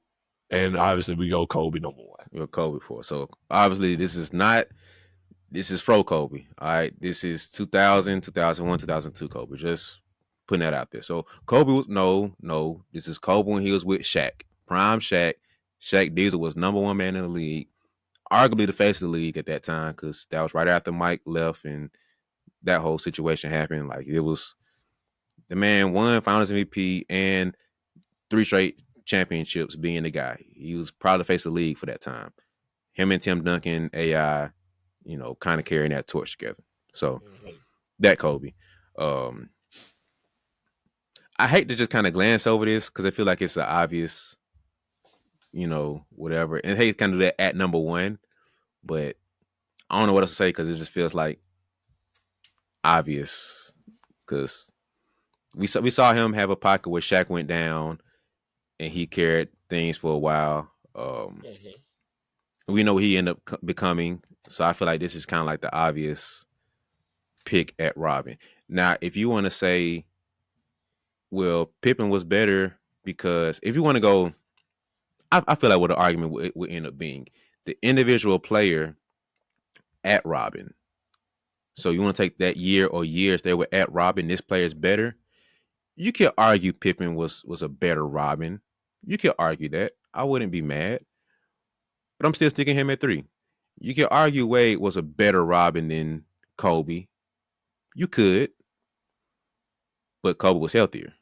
S2: And obviously we go Kobe number 1.
S1: we're Kobe 4. So obviously this is Fro Kobe. All right, this is 2000, 2001, 2002 Kobe. Just putting that out there. So Kobe was no. This is Kobe when he was with Shaq, prime Shaq. Shaq Diesel was number 1 man in the league, arguably the face of the league at that time because that was right after Mike left and that whole situation happened. Like it was the man won Finals MVP and 3 straight championships. Being the guy, he was probably the face of the league for that time. Him and Tim Duncan, AI, kind of carrying that torch together. So that Kobe. Um, I hate to just kind of glance over this because I feel like it's an obvious, whatever. And I hate kind of that at number 1, but I don't know what else to say because it just feels like obvious because we saw him have a pocket where Shaq went down and he carried things for a while. We know what he ended up becoming, so I feel like this is kind of like the obvious pick at Robin. Now, if you want to say, well, Pippen was better because if you want to go, I feel like what the argument would end up being the individual player at Robin. So you want to take that year or years they were at Robin, this player is better. You could argue Pippen was a better Robin. You could argue that. I wouldn't be mad. But I'm still sticking him at 3. You could argue Wade was a better Robin than Kobe. You could, but Kobe was healthier.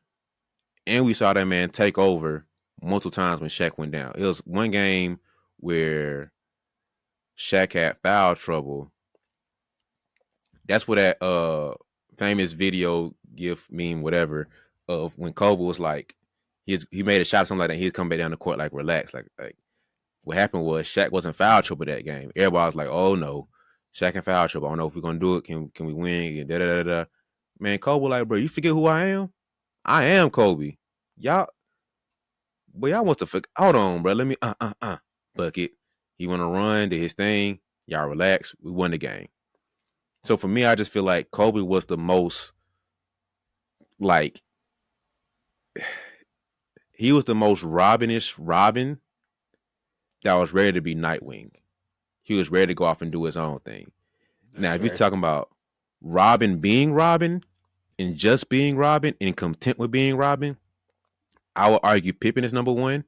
S1: And we saw that man take over multiple times when Shaq went down. It was one game where Shaq had foul trouble. That's where that famous video, gif, meme, whatever, of when Kobe was like, he made a shot or something like that. He'd come back down the court like relaxed. Like what happened was Shaq wasn't foul trouble that game. Everybody was like, oh no, Shaq and foul trouble. I don't know if we're gonna do it. Can we win? And da da da da. Man, Kobe like, bro, you forget who I am? I am Kobe. Y'all, but y'all want to forget. Hold on, bro. Let me bucket. He want to run, did his thing. Y'all relax. We won the game. So for me, I just feel like Kobe was the most like he was the most Robinish Robin that was ready to be Nightwing. He was ready to go off and do his own thing. Now, if you're talking about Robin being Robin and just being Robin and content with being Robin, I would argue Pippen is number 1.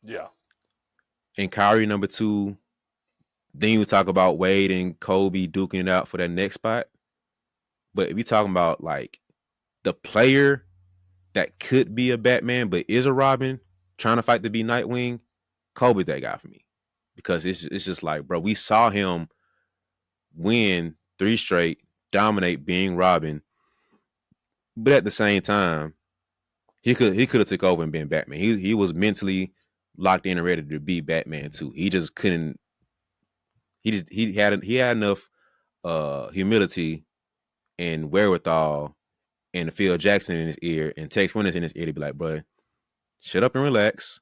S2: Yeah.
S1: And Kyrie number 2. Then you talk about Wade and Kobe duking it out for that next spot. But if you're talking about like the player that could be a Batman but is a Robin trying to fight to be Nightwing, Kobe's that guy for me. Because it's just like, bro, we saw him win 3 straight, dominate being Robin, but at the same time, he could have took over and been Batman. He was mentally locked in and ready to be Batman too. He just couldn't. He had enough humility and wherewithal and Phil Jackson in his ear and Tex Winters in his ear to be like, bro, shut up and relax,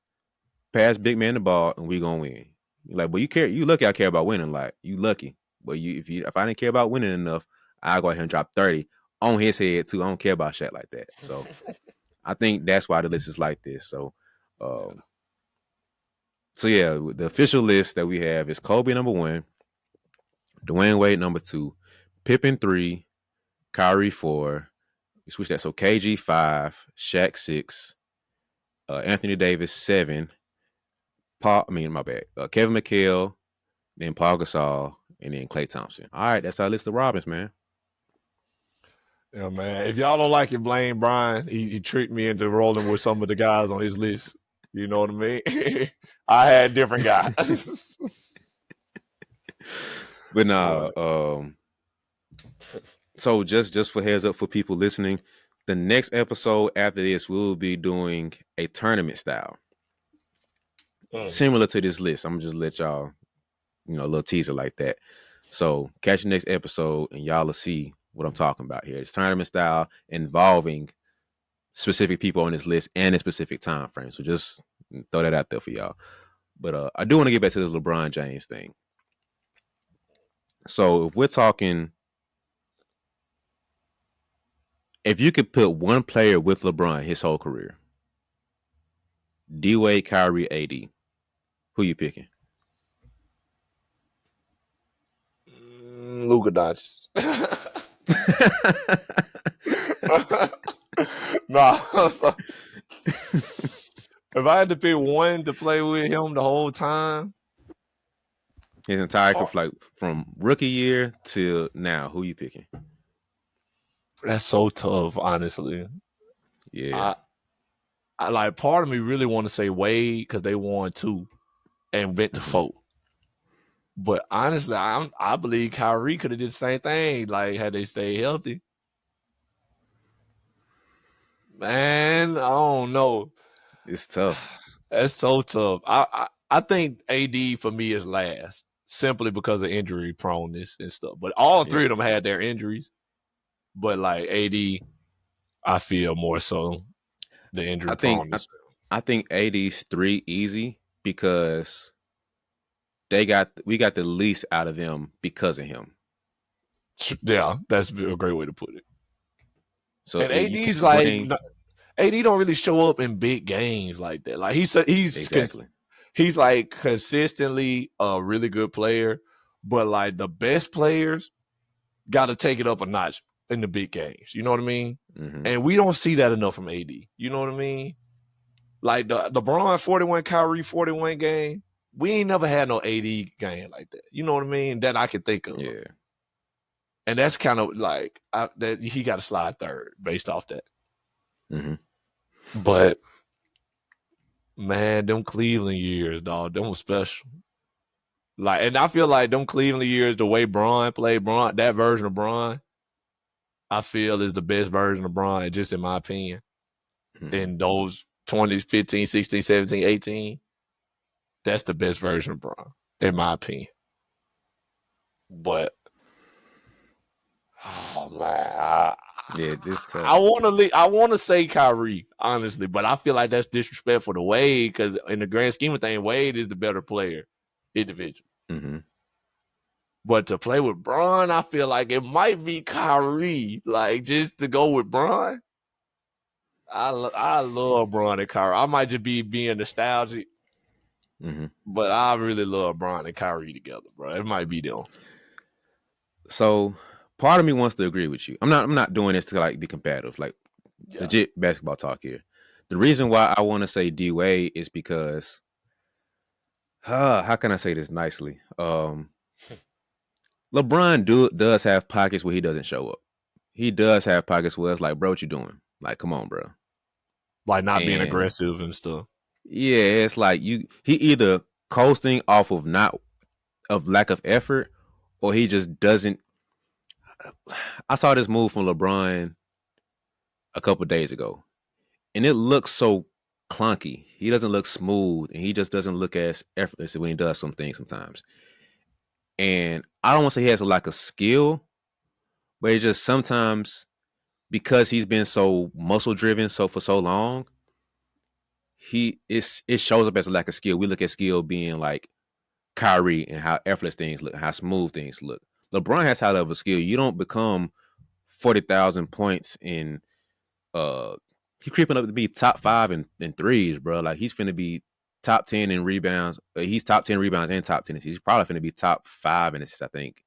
S1: pass big man the ball, and we gonna win. You're like, but you care. You lucky I care about winning. Like you lucky. But if I didn't care about winning enough, I'll go ahead and drop 30 on his head too. I don't care about shit like that. So I think that's why the list is like this. So,
S2: Yeah.
S1: um, so yeah, the official list that we have is Kobe number 1, Dwayne Wade number 2, Pippen 3, Kyrie 4. We switch that. So KG 5, Shaq 6, Anthony Davis 7, my bad. Kevin McHale, then Paul Gasol, and then Klay Thompson. All right, that's our list of Robins, man.
S2: Yeah, man. If y'all don't like it, blame Brian. He tricked me into rolling with some of the guys on his list. You know what I mean? I had different guys.
S1: But nah, so just for heads up for people listening, the next episode after this, we will be doing a tournament style. Similar to this list. I'm gonna just let y'all, a little teaser like that. So catch the next episode and y'all will see what I'm talking about here. It's tournament style involving specific people on this list and a specific time frame. So just throw that out there for y'all. But I do want to get back to this LeBron James thing. So if we're talking, if you could put one player with LeBron his whole career, D Wade, Kyrie, AD, who you picking?
S2: Luka Doncic. Nah. If I had to pick one to play with him the whole time,
S1: his entire like from rookie year to now, who you picking?
S2: that's so tough, honestly.
S1: Yeah.
S2: I like part of me really want to say Wade because they won 2 and went to 4. But honestly, I believe Kyrie could have did the same thing, like had they stayed healthy. Man, I don't know.
S1: It's tough.
S2: That's so tough. I think AD for me is last, simply because of injury proneness and stuff. But all 3 of them had their injuries. But like AD, I feel more so the injury proneness.
S1: I think AD's 3 easy because we got the least out of them because of him.
S2: Yeah, that's a great way to put it.
S1: So
S2: and AD's like AD don't really show up in big games like that. Like he's
S1: exactly.
S2: He's like consistently a really good player, but like the best players got to take it up a notch in the big games. You know what I mean?
S1: Mm-hmm.
S2: And we don't see that enough from AD. You know what I mean? Like the LeBron 41, Kyrie 41 game, we ain't never had no AD game like that. You know what I mean? That I can think of.
S1: Yeah.
S2: And that's kind of like that he got to slide third based off that.
S1: Mm-hmm.
S2: But man, them Cleveland years, dog, them was special. Like, and I feel like them Cleveland years, the way Bron played, that version of Bron, I feel is the best version of Bron, just in my opinion. Mm-hmm. In those 20s, 15, 16, 17, 18, that's the best version of Bron, in my opinion. But oh man,
S1: this tough.
S2: I want to say Kyrie, honestly, but I feel like that's disrespectful to Wade because in the grand scheme of things, Wade is the better player, individual.
S1: Mm-hmm.
S2: But to play with Bron, I feel like it might be Kyrie, like just to go with Bron. I love Bron and Kyrie. I might just be being nostalgic, but I really love Bron and Kyrie together, bro. It might be them.
S1: So part of me wants to agree with you. I'm not doing this to like be competitive, like legit basketball talk here. The reason why I want to say D Wade is because how can I say this nicely? LeBron does have pockets where he doesn't show up. He does have pockets where it's like, bro, what you doing? Like, come on, bro.
S2: Like not being aggressive and stuff.
S1: Yeah, it's like he either coasting off of lack of effort, or he just doesn't. I saw this move from LeBron a couple days ago, and it looks so clunky. He doesn't look smooth, and he just doesn't look as effortless when he does some things sometimes. And I don't want to say he has a lack of skill, but it's just sometimes because he's been so muscle driven for so long, it shows up as a lack of skill. We look at skill being like Kyrie and how effortless things look, how smooth things look. LeBron has high level skill. You don't become 40,000 points in he creeping up to be top 5 in threes, bro. Like he's finna be top 10 in rebounds. He's top 10 rebounds and top 10 assists. He's probably finna be top 5 in assists, I think,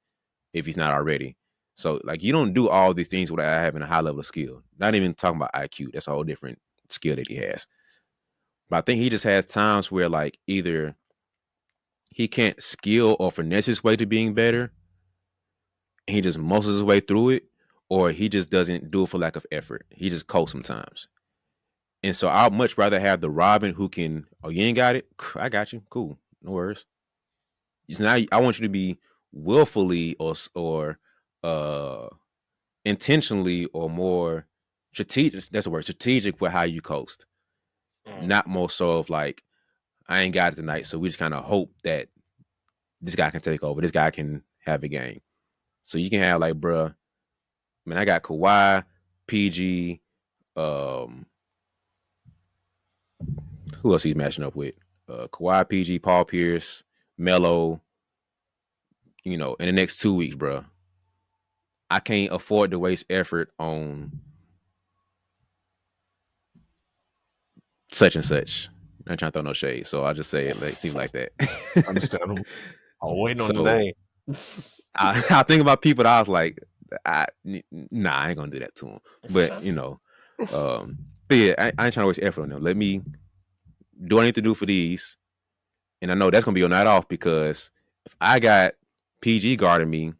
S1: if he's not already. So like you don't do all these things without having a high level of skill. Not even talking about IQ. That's a whole different skill that he has. But I think he just has times where like either he can't skill or finesse his way to being better, and he just muscles his way through it, or he just doesn't do it for lack of effort. He just coasts sometimes. And so I'd much rather have the Robin who can, oh, you ain't got it? I got you. Cool. No worries. So now I want you to be willfully or uh intentionally or more strategic. That's the word, strategic with how you coast. Not more so of like, I ain't got it tonight. So we just kind of hope that this guy can take over. This guy can have a game. So you can have like, bruh, man, I got Kawhi, PG, um, who else he's matching up with? Kawhi, PG, Paul Pierce, Melo. In the next 2 weeks, bro. I can't afford to waste effort on such and such. I'm not trying to throw no shade, so I'll just say it like seems like that.
S2: Understandable. I'm waiting on the
S1: So
S2: name.
S1: I think about people that I was like, I ain't gonna do that to them. But but yeah, I ain't trying to waste effort on them. Let me do what I need to do for these, and I know that's gonna be your night off because if I got PG guarding me,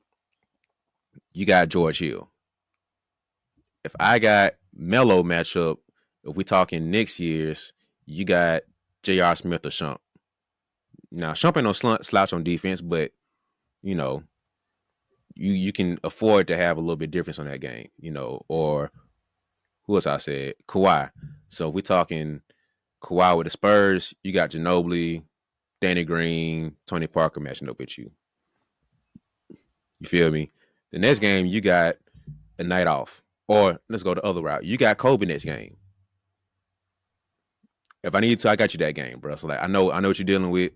S1: you got George Hill. If I got Melo matchup, if we talking next year's, you got J.R. Smith or Shump. Now Shump ain't no slouch on defense, but you know you can afford to have a little bit difference on that game, or who else I said? Kawhi. So if we talking Kawhi with the Spurs, you got Ginobili, Danny Green, Tony Parker matching up with you. You feel me? The next game you got a night off. Or let's go the other route. You got Kobe next game. If I need to, I got you that game, bro. So like I know what you're dealing with.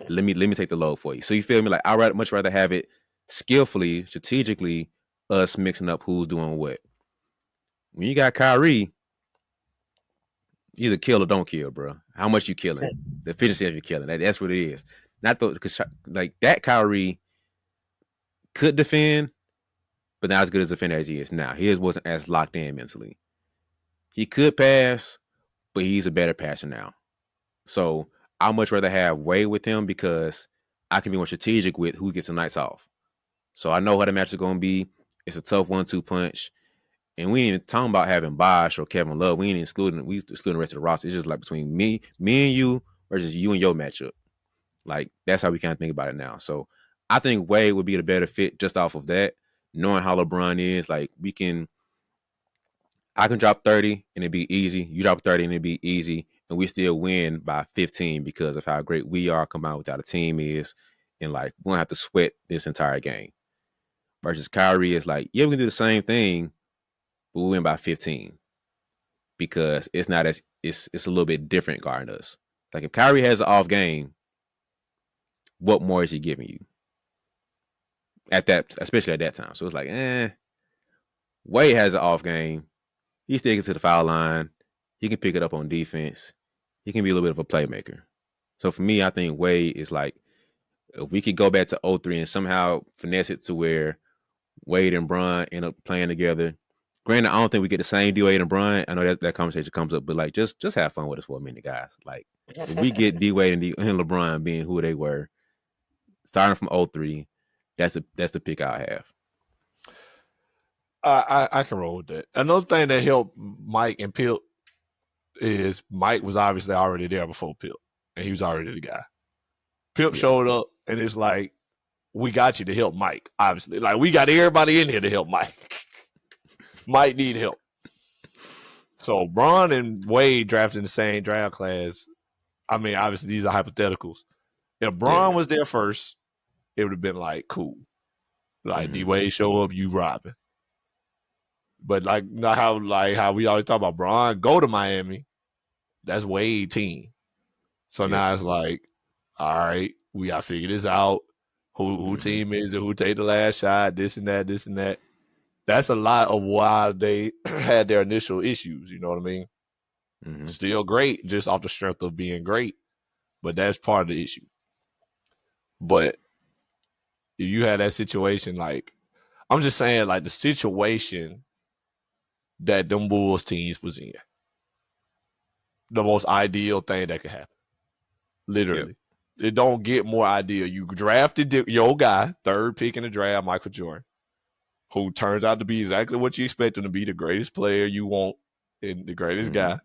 S1: Let me take the load for you. So you feel me? Like I'd much rather have it skillfully, strategically, us mixing up who's doing what. When you got Kyrie, either kill or don't kill, bro. How much you killing? The efficiency of you killing. That's what it is. Not the because like that Kyrie could defend, but not as good as a defender as he is now. His wasn't as locked in mentally. He could pass, but he's a better passer now. So I'd much rather have Wade with him because I can be more strategic with who gets the nights off. So I know how the match is going to be. It's a tough 1-2 punch. And we ain't even talking about having Bosh or Kevin Love. We ain't excluding the rest of the roster. It's just like between me and you versus you and your matchup. Like that's how we kind of think about it now. So I think Wade would be the better fit just off of that, knowing how LeBron is. Like I can drop 30 and it'd be easy. You drop 30 and it'd be easy, and we still win by 15 because of how great we are, come out with how the team is, and like we don't have to sweat this entire game. Versus Kyrie is like, yeah, we can do the same thing, but we win by 15 because it's not as it's a little bit different guarding us. Like if Kyrie has an off game, what more is he giving you at that, especially at that time? So it's like, Wade has an off game. He still gets to the foul line. He can pick it up on defense. He can be a little bit of a playmaker. So for me, I think Wade is like, if we could go back to 03 and somehow finesse it to where Wade and Bron end up playing together. Granted, I don't think we get the same D Wade and Bron. I know that conversation comes up, but like just have fun with us for a minute, guys. Like if we get D Wade and LeBron being who they were, starting from 03, that's the pick I have.
S2: I can roll with that. Another thing that helped Mike and Pilt is Mike was obviously already there before Pilt, and he was already the guy. Pilt showed up, and it's like, we got you to help Mike, obviously. Like, we got everybody in here to help Mike. Mike need help. So, Bron and Wade drafted in the same draft class. I mean, obviously, these are hypotheticals. If Bron was there first, it would have been like, cool. Like, D-Wade show up, you robbing. But like not how we always talk about Bron go to Miami, That's Wade team. So
S1: Yep.
S2: now it's like, all right, we got to figure this out. Who
S1: Mm-hmm.
S2: team is it? Who take the last shot? This and that, this and that. That's a lot of why they had their initial issues. You know what I mean?
S1: Mm-hmm.
S2: Still great, just off the strength of being great, but that's part of the issue. But if you had that situation, like I'm just saying, like the situation that them Bulls teams was in, the most ideal thing that could happen.
S1: Yep.
S2: Literally, it don't get more ideal. You drafted your guy, third pick in the draft, Michael Jordan, who turns out to be exactly what you expect him to be, the greatest player you want and the greatest
S1: Mm-hmm.
S2: guy.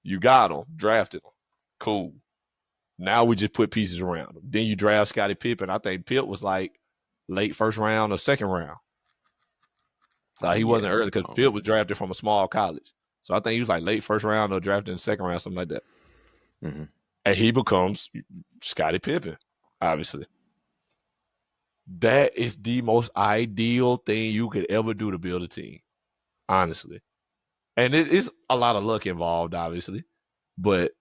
S2: You got him, drafted him, cool. Now we just put pieces around him. Then you draft Scottie Pippen. I think Pitt was like late first round or second round. He wasn't
S1: Yeah.
S2: early because Pitt was drafted from a small college. So I think he was like late first round or drafted in the second round, something like that.
S1: Mm-hmm.
S2: And he becomes Scottie Pippen, obviously. That is the most ideal thing you could ever do to build a team, honestly. And it is a lot of luck involved, obviously. But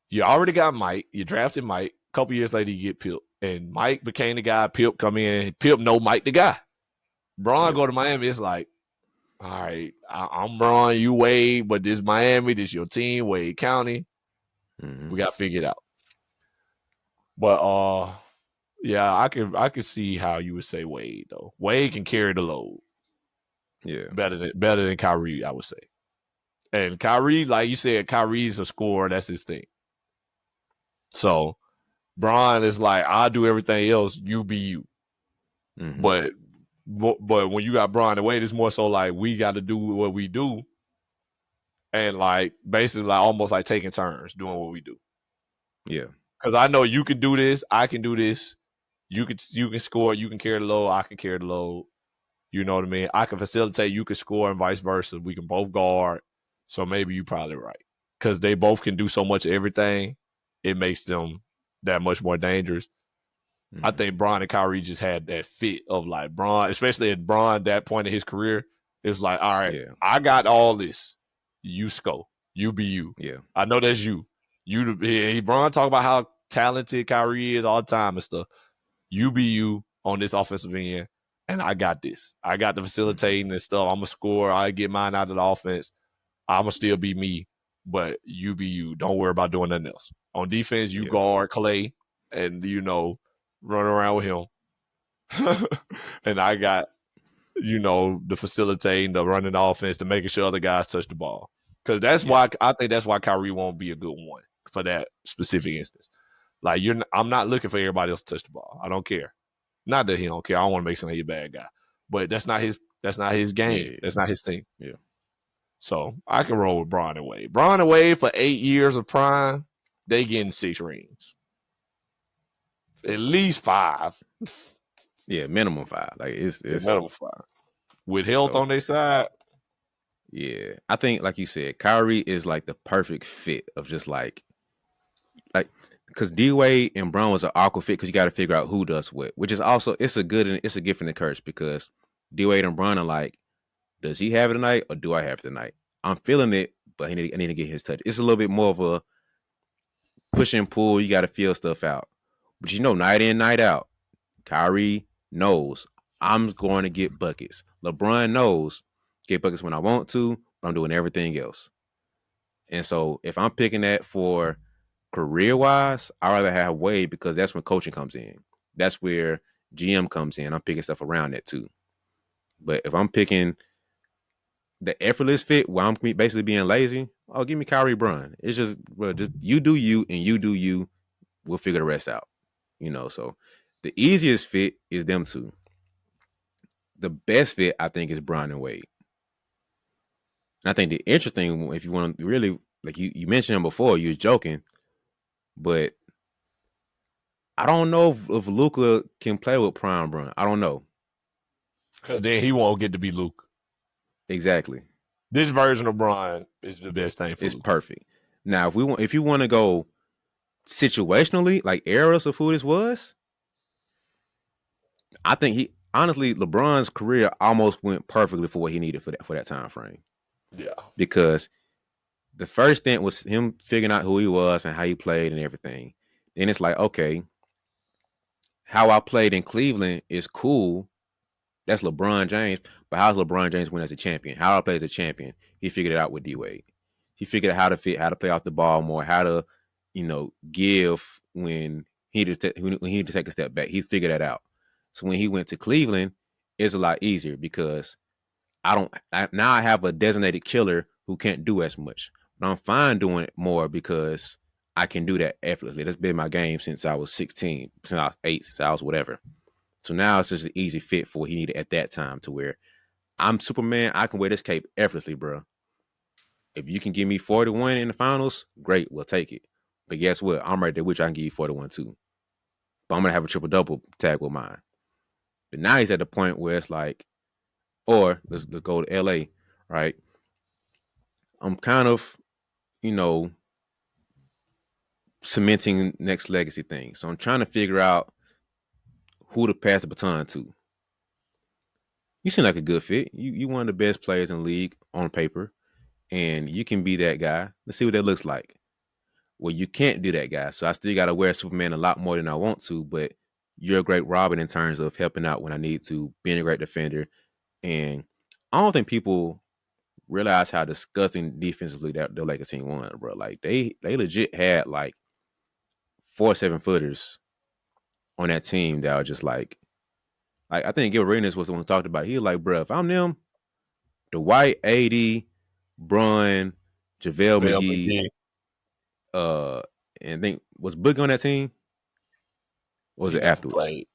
S2: you already got Mike. You drafted Mike. A couple years later, you get Pip. And Mike became the guy. Pip come in. Pip know Mike the guy. Braun
S1: Yep.
S2: go to Miami. It's like, all right, I'm Braun, you Wade, but this Miami, this your team, Wade County.
S1: Mm-hmm.
S2: We got to figure it out. But yeah, I can see how you would say Wade though. Wade can carry the load
S1: Yeah.
S2: better than Kyrie, I would say. And Kyrie, like you said, Kyrie's a scorer. That's his thing. So Bron is like, I'll do everything else. You be you.
S1: Mm-hmm.
S2: But when you got Bron and Wade, it's more so like we got to do what we do, and like basically like almost like taking turns doing what we do.
S1: Yeah.
S2: Because I know you can do this, I can do this. You can score, you can carry the load, I can carry the load. You know what I mean? I can facilitate, you can score, and vice versa. We can both guard. So maybe you probably right. Because they both can do so much of everything, it makes them that much more dangerous. I
S1: Mm-hmm.
S2: think Bron and Kyrie just had that fit of like Bron, especially at Bron that point in his career. It was like, all right,
S1: Yeah.
S2: I got all this. You score. You be you.
S1: Yeah.
S2: I know that's you. Bron talk about how talented Kyrie is all the time and stuff. You be you on this offensive end, and I got this. I got the
S1: Mm-hmm.
S2: facilitating and stuff. I'm gonna score. I get mine out of the offense. I'm gonna still be me, but you be you. Don't worry about doing nothing else. On defense, you
S1: Yeah.
S2: guard Clay, and run around with him. And I got the facilitating, the running offense, to making sure other guys touch the ball. Because that's
S1: Yeah.
S2: why I think that's why Kyrie won't be a good one for that specific instance. Like I'm not looking for everybody else to touch the ball. I don't care. Not that he don't care. I don't want to make somebody a bad guy, but that's not his. That's not his game.
S1: Yeah.
S2: That's not his thing.
S1: Yeah.
S2: So I can roll with Bron and Wade. Bron and Wade for 8 years of prime, they getting 6 rings, at least 5.
S1: Yeah. Minimum 5. Like
S2: Yeah,
S1: it's
S2: minimum 5. With health
S1: so
S2: on their side,
S1: yeah. I think like you said, Kyrie is like the perfect fit of just like because D Wade and Brown was an awkward fit because you got to figure out who does what, which is also it's a gift and a curse because D Wade and Brown are like, does he have it tonight or do I have it tonight? I'm feeling it, but I need to get his touch. It's a little bit more of a push and pull. You got to feel stuff out, but night in, night out, Kyrie knows I'm going to get buckets. LeBron knows get buckets when I want to, but I'm doing everything else. And so if I'm picking that for career wise, I'd rather have Wade because that's when coaching comes in. That's where GM comes in. I'm picking stuff around that too. But if I'm picking the effortless fit where I'm basically being lazy, oh, give me Kyrie Brun. It's just you do you and you do you. We'll figure the rest out. So the easiest fit is them two. The best fit, I think, is Bron and Wade. And I think the interesting, if you want to really, like you mentioned him before, you were joking, but I don't know if Luca can play with Prime Brun. I don't know
S2: because then he won't get to be Luke.
S1: exactly.
S2: This version of Bron is the best thing for
S1: It's
S2: Luke.
S1: perfect. Now, if you want to go situationally, like eras of who this was, I think LeBron's career almost went perfectly for what he needed for that time frame
S2: Yeah.
S1: because the first stint was him figuring out who he was and how he played and everything. Then it's like, okay, how I played in Cleveland is cool. That's LeBron James. But how's LeBron James win as a champion? How I play as a champion? He figured it out with D Wade. He figured out how to fit, how to play off the ball more, how to, give when when he need to take a step back. He figured that out. So when he went to Cleveland, it's a lot easier because now I have a designated killer who can't do as much. But I'm fine doing it more because I can do that effortlessly. That's been my game since I was 16, since I was 8, since I was whatever. So now it's just an easy fit for what he needed at that time to where I'm Superman. I can wear this cape effortlessly, bro. If you can give me 41 in the finals, great, we'll take it. But guess what? I'm right there with you. I can give you 41 too. But I'm gonna have a triple double tag with mine. But now he's at the point where it's like, or let's go to LA, right? I'm kind of, you know, cementing next legacy thing. So I'm trying to figure out who to pass the baton to. You seem like a good fit. You one of the best players in the league on paper, and you can be that guy. Let's see what that looks like. Well, you can't do that, guy. So I still got to wear Superman a lot more than I want to. But you're a great Robin in terms of helping out when I need to, being a great defender, and I don't think people realize how disgusting defensively that the Lakers team was, bro. Like they legit had like 4 7-footers on that team that were just like I think Gil Arenas was the one who talked about it. He was like, bro, if I'm them, the White, AD, Brun, JaVale
S2: JaVale
S1: McGee,
S2: McGee,
S1: uh, and I think was Boogie on that team? Or was
S2: he
S1: it
S2: never
S1: afterwards?
S2: played.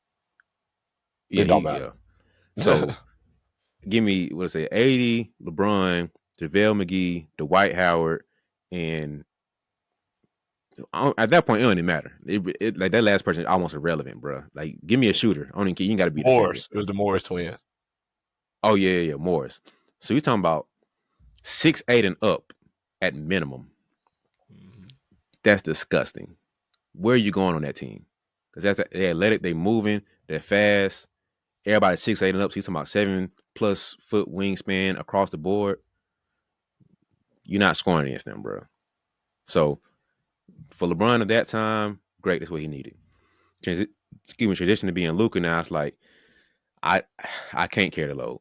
S1: Yeah,
S2: It don't matter.
S1: yeah. So give me what is it? 80, LeBron, JaVale McGee, Dwight Howard, and at that point it don't even matter. Like that last person is almost irrelevant, bro. Like give me a shooter. I don't even care. You ain't got to be a defender.
S2: Morris. It was the Morris twins.
S1: Oh yeah, Morris. So you're talking about 6'8" and up at minimum.
S2: Mm-hmm.
S1: That's disgusting. Where are you going on that team? Because they're athletic, they moving, they're fast. Everybody 6'8" and up. So you're talking about 7+ foot wingspan across the board. You're not scoring against them, bro. So for LeBron at that time, great. That's what he needed. Transition to being Luka now. It's like I I can't carry the load.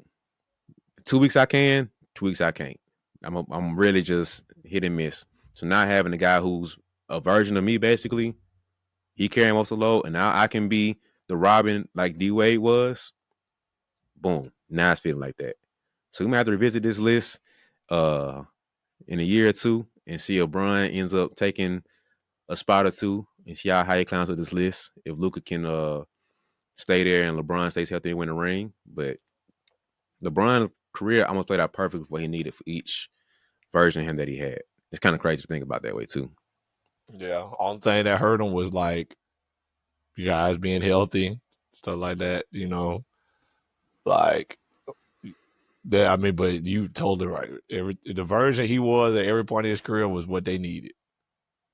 S1: 2 weeks I can, 2 weeks I can't. I'm really just hit and miss. So now having a guy who's a version of me, basically, he carrying most of the load, and now I can be the Robin like D Wade was. Boom. Now it's feeling like that. So we might have to revisit this list uh in a year or two and see if Brian ends up taking a spot or two and see how he climbs with this list. If Luca can stay there and LeBron stays healthy and win a ring. But LeBron's career almost played out perfect for what he needed for each version of him that he had. It's kind of crazy to think about that way too.
S2: Yeah. Only thing that hurt him was like you guys being healthy, stuff like that, like that. I mean, but you totally right. The version he was at every point in his career was what they needed.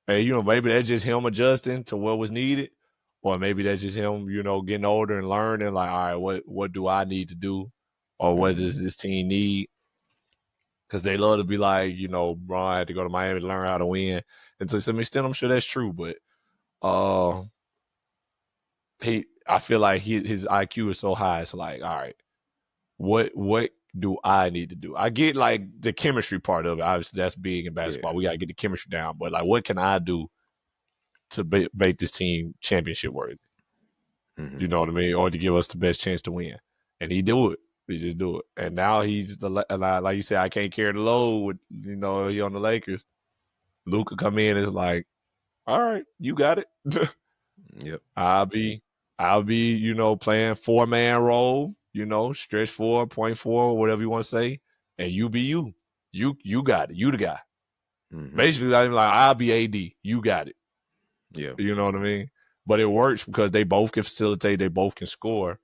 S2: And maybe that's just him adjusting to what was needed, or maybe that's just him, getting older and learning. Like, all right, what do I need to do, or what
S1: Mm-hmm.
S2: does this team need? Because they love to be like, Brian had to go to Miami to learn how to win, and to some extent, I'm sure that's true. But uh, I feel like his IQ is so high. It's like, all right, what do I need to do? I get like the chemistry part of it. Obviously, that's big in
S1: Yeah.
S2: basketball. We got to get the chemistry down. But like, what can I do to make this team championship worthy?
S1: Mm-hmm.
S2: You know what I mean? Or to give us the best chance to win. And he do it. He just do it. And now he's like you said, I can't carry the load with he on the Lakers. Luka come in and is like, all right, you got it.
S1: Yep.
S2: I'll be, playing 4-man role, stretch 4.4, whatever you want to say, and you be you. You got it. You the guy.
S1: Mm-hmm.
S2: Basically, I'm like, I'll be AD. You got it.
S1: Yeah.
S2: You know what I mean? But it works because they both can facilitate, they both can score.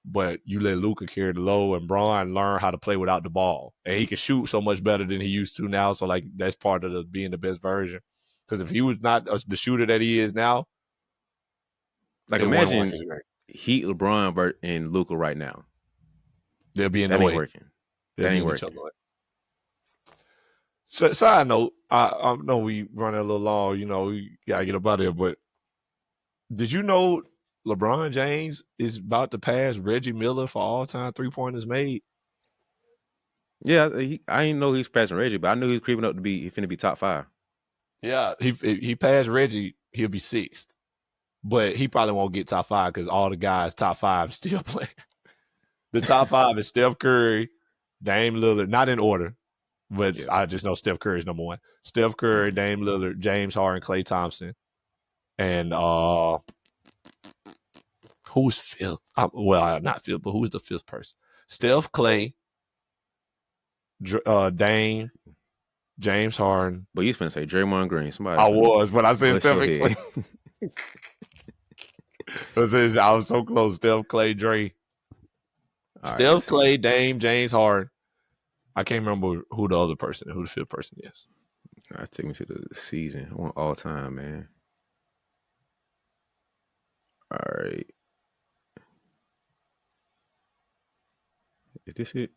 S2: But you let Luka carry the load and Braun learn how to play without the ball. And he can shoot so much better than he used to now. So, like, that's part of being the best version. Because if he was not the shooter that he is now,
S1: Like
S2: it wouldn't work
S1: imagine
S2: as great.
S1: Heat, LeBron, and Luca right now.
S2: They'll be in the
S1: That ain't
S2: way.
S1: working.
S2: They'll
S1: That
S2: be
S1: ain't
S2: in each other's
S1: working.
S2: way. So, side note, I know we running a little long. We gotta get up out of here. But did you know LeBron James is about to pass Reggie Miller for all-time three-pointers made?
S1: Yeah, I didn't know he was passing Reggie, but I knew he was creeping up to be he finna be top 5.
S2: Yeah, he passed Reggie, he'll be sixth. But he probably won't get top 5 because all the guys top 5 still playing. The top 5 is Steph Curry, Dame Lillard, not in order, but
S1: Yeah.
S2: I just know Steph Curry is number 1. Steph Curry,
S1: Mhm.
S2: Dame Lillard, James Harden, Klay Thompson, and who's fifth? Well, not fifth, but who's the fifth person? Steph, Klay, Dame, James Harden.
S1: But you was finna say Draymond Green. Somebody
S2: I
S1: finna
S2: was, but I said
S1: bust
S2: Steph
S1: your
S2: and Klay.
S1: head.
S2: I was so close. Steph, Klay, Dre.
S1: All right, let's
S2: Steph,
S1: see.
S2: Klay, Dame, James Harden. I can't remember who the other person, who the fifth person is.
S1: All right, take me to the season. I want all time, man. All right. Is this it?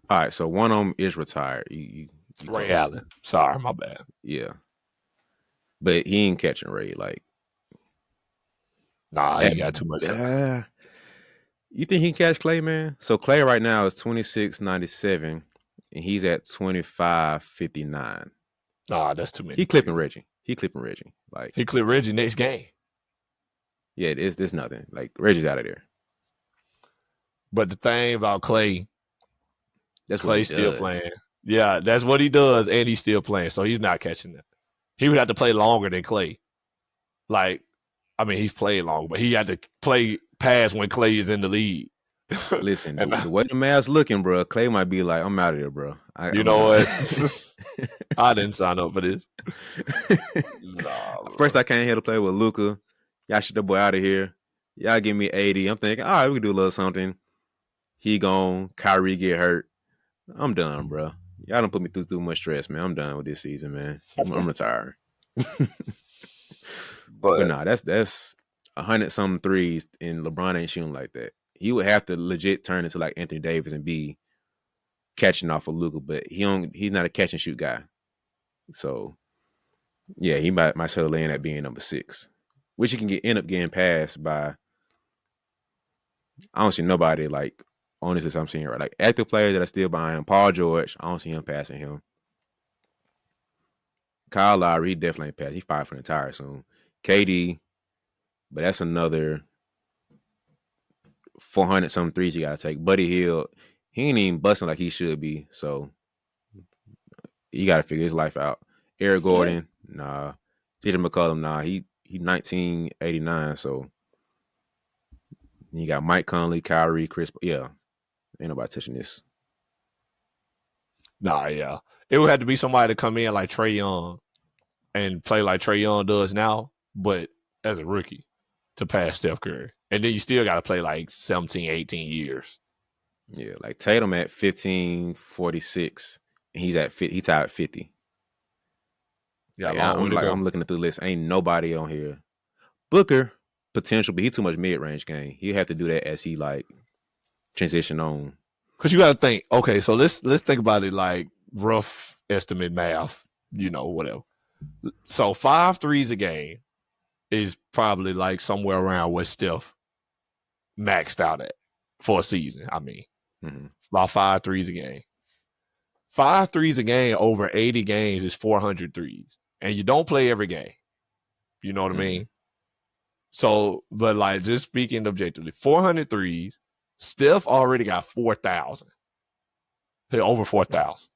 S1: All right, so one of them is retired. You
S2: Ray
S1: close.
S2: Allen. Sorry, my bad.
S1: Yeah. But he ain't catching Ray. Like
S2: Nah, he
S1: at,
S2: got too much.
S1: you think he can catch Clay, man? So Clay right now is 26.97 and he's at 25.59.
S2: Nah, that's too many
S1: He clipping
S2: threes.
S1: Reggie. He clipping Reggie. Like,
S2: He cleared Reggie next game.
S1: yeah, it's nothing. Like Reggie's out of there.
S2: But the thing about Clay,
S1: That's what he
S2: Clay's still
S1: does.
S2: playing. Yeah, that's what he does, and he's still playing. So he's not catching that. He would have to play longer than Clay. Like, I mean, he's played long, but he had to play past when Clay is in the league.
S1: Listen,
S2: And
S1: the way the math's looking, bro, Clay might be like, I'm out of here, bro.
S2: you
S1: I'm
S2: know
S1: done.
S2: what? I didn't sign up for this. Nah,
S1: First,
S2: bro.
S1: I came here to play with Luca. Y'all should the boy out of here. Y'all give me 80. I'm thinking, all right, we can do a little something. He gone. Kyrie get hurt. I'm done, bro. Y'all don't put me through too much stress, man. I'm done with this season, man. I'm retired. But
S2: But
S1: nah, that's 100 something threes, and LeBron ain't shooting like that. He would have to legit turn into like Anthony Davis and be catching off of Luca, but he's not a catch and shoot guy. So yeah, he might settle in at being number 6, which he can end up getting passed by. I don't see nobody like on this list I'm seeing right. Like active players that are still behind him. Paul George, I don't see him passing him. Kyle Lowry, he definitely ain't passed. He's fired for the entire soon. KD, but that's another 400 some threes you gotta take. Buddy Hield, he ain't even busting like he should be. So you gotta figure his life out. Eric Gordon, nah. Peter McCollum, nah. He 1989. So you got Mike Conley, Kyrie, Chris. Yeah, ain't nobody touching this.
S2: nah, yeah. It would have to be somebody to come in like Trey Young and play like Trey Young does now, but as a rookie to pass Steph Curry. And then you still got to play like 17, 18 years.
S1: Yeah, like Tatum at 15.46, and he tied at 50.
S2: Yeah, a
S1: Like
S2: long way to go.
S1: I'm looking at the list. Ain't nobody on here. Booker potential, but he too much mid range game. He have to do that as he like transition on.
S2: Because you got to think, okay, so let's think about it like rough estimate math, whatever. So 5 threes a game is probably like somewhere around what Steph maxed out at for a season. I mean,
S1: Mm-hmm.
S2: about 5 threes a game. 5 threes a game over 80 games is 400 threes. And you don't play every game. You know what I
S1: Mm-hmm.
S2: mean? So, but like just speaking objectively, 400 threes, Steph already got 4,000. Over 4,000.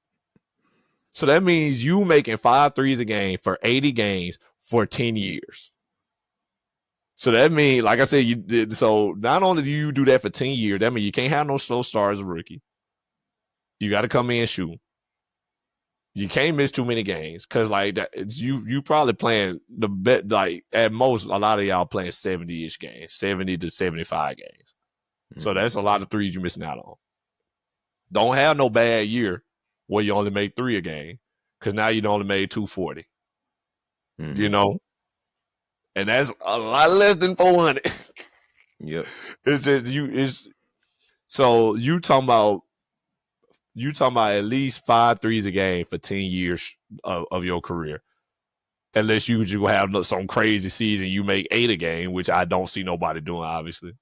S2: So that means you making 5 threes a game for 80 games for 10 years. So that means, like I said, so not only do you do that for 10 years, that means you can't have no slow start as a rookie. You got to come in and shoot. You can't miss too many games because like that, you probably playing the bet like at most a lot of y'all playing 70-ish games, 70 to 75 games. So
S1: Mm-hmm.
S2: that's a lot of threes you're missing out on. Don't have no bad year where you only make 3 a game because now you only made 240. You
S1: Mm-hmm.
S2: know, and that's a lot less than 400.
S1: Yep.
S2: It's just you. It's so you talking about you talking about at least 5 threes a game for 10 years of your career. Unless you have some crazy season, you make 8 a game, which I don't see nobody doing, obviously.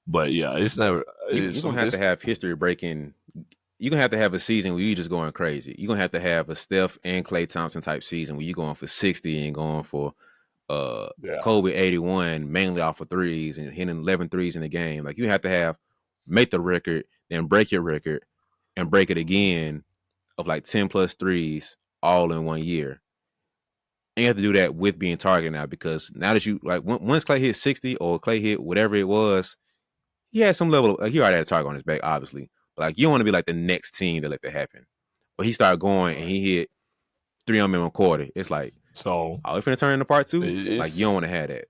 S2: But yeah, it's never.
S1: You're gonna have to have history breaking. You're gonna have to have a season where you just going crazy. You're gonna have to have a Steph and Klay Thompson type season where you're going for 60 and going for uh
S2: Yeah.
S1: Kobe 81 mainly off of threes and hitting 11 threes in the game. Like you have to have make the record, then break your record and break it again of like 10 plus threes all in 1 year. And you have to do that with being targeted now because now that you like once Klay hit 60 or Klay hit whatever it was, he had some level. He already had a target on his back, obviously. But like you don't want to be like the next team that let that happen. But he started going and
S2: Right.
S1: he hit three on him in a quarter. It's like,
S2: So
S1: oh, we finna turn into part two. Like you don't
S2: it's
S1: want to have that.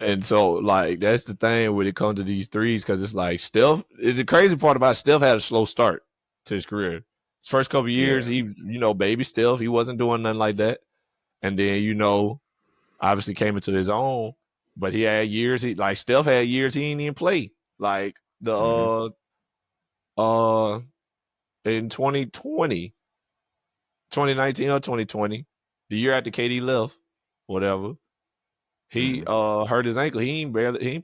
S2: and so like that's the thing when it comes to these threes because it's like Steph. The crazy part about Steph had a slow start to his career. His first couple of years,
S1: Yeah.
S2: he baby Steph, he wasn't doing nothing like that. And then obviously came into his own. But he had years. He like Steph had years he didn't even play. Like the
S1: Mm-hmm.
S2: in 2020, 2019 or 2020, the year after KD left, whatever. He
S1: Mm-hmm.
S2: hurt his ankle. He ain't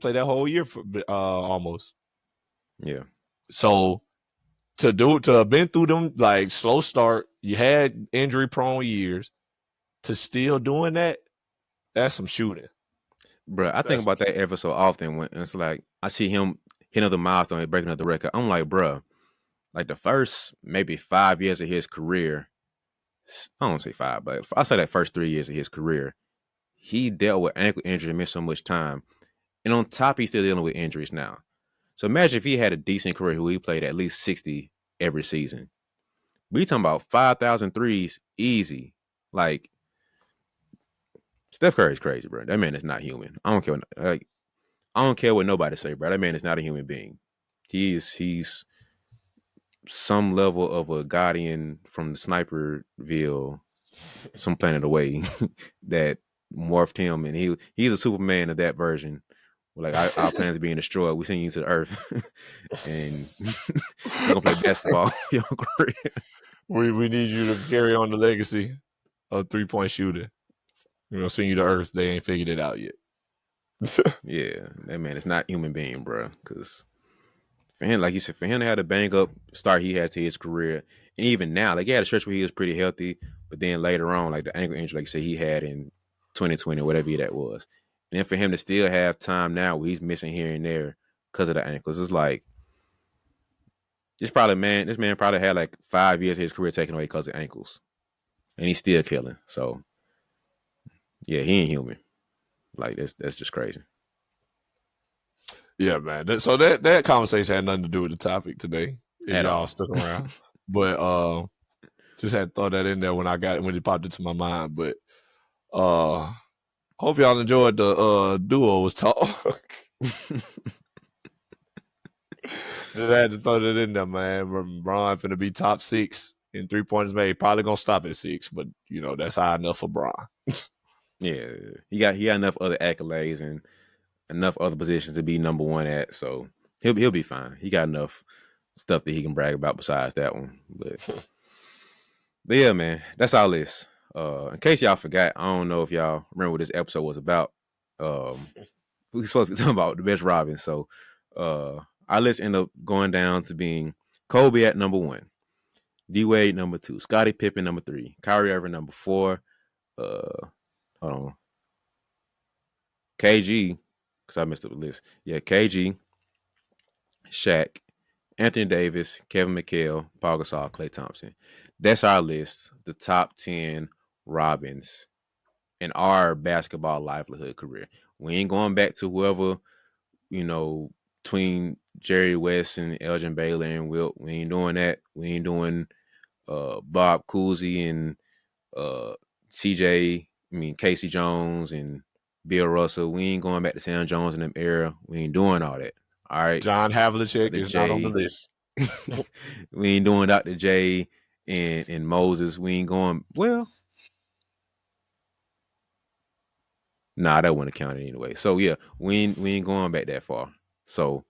S2: played that whole year for almost.
S1: Yeah.
S2: So to have been through them like slow start, you had injury prone years to still doing that. That's some shooting.
S1: Bro, I think
S2: That's some
S1: about that ever so often when it's like I see him hit another milestone and breaking another record. I'm like, bro, like the first maybe 5 years of his career, I don't say five, but I say that first 3 years of his career, he dealt with ankle injury and missed so much time. And on top, he's still dealing with injuries now. So imagine if he had a decent career who he played at least 60 every season. We talking about 5,000 threes easy. Like Steph Curry's crazy, bro. That man is not human. I don't care. Like I don't care what nobody say, bro. That man is not a human being. He's some level of a guardian from the Sniperville, some planet away that morphed him, and he's a Superman of that version. Like our planets being destroyed, we send you to the Earth, and you're gonna play basketball your career.
S2: we need you to carry on the legacy of 3-point shooting. We're gonna send you to Earth. They ain't figured it out yet.
S1: Yeah, that man is not human being, bro. Because for him, like you said, for him to have a bang up start he had to his career, and even now, like he had a stretch where he was pretty healthy, but then later on, like the ankle injury, like you said, he had in 2020, whatever year that was, and then for him to still have time now where he's missing here and there because of the ankles, it's like this man probably had like 5 years of his career taken away because of ankles, and he's still killing. So yeah, he ain't human. Like that's just crazy.
S2: Yeah, man. So that conversation had nothing to do with the topic today. If
S1: At
S2: y'all
S1: all.
S2: stuck around, but just had to throw that in there when it popped into my mind. But uh, hope y'all enjoyed the duo was talk. Just had to throw that in there, man. Bron finna be top 6 in 3 pointers made. Probably gonna stop at 6, but that's high enough for Bron.
S1: Yeah, he got enough other accolades and enough other positions to be number one at, so he'll be fine. He got enough stuff that he can brag about besides that one. But yeah, man, that's our list. In case y'all forgot, I don't know if y'all remember what this episode was about. We were supposed to be talking about the best Robin, so our list ended up going down to being Kobe at number one, D Wade number two, Scottie Pippen number three, Kyrie Irving number four. Hold on, KG, because I messed up the list. Yeah, KG, Shaq, Anthony Davis, Kevin McHale, Paul Gasol, Klay Thompson. That's our list. The top 10 Robins in our basketball livelihood career. We ain't going back to whoever, you know, between Jerry West and Elgin Baylor and Wilt. We ain't doing that. We ain't doing Bob Cousy and uh, Casey Jones and Bill Russell. We ain't going back to Sam Jones in them era. We ain't doing all that. All right.
S2: John Havlicek
S1: Dr.
S2: is not on the
S1: J.
S2: list.
S1: We ain't doing Dr. J and Moses. We ain't going, well, nah, that wouldn't count anyway. So yeah, we ain't going back that far. So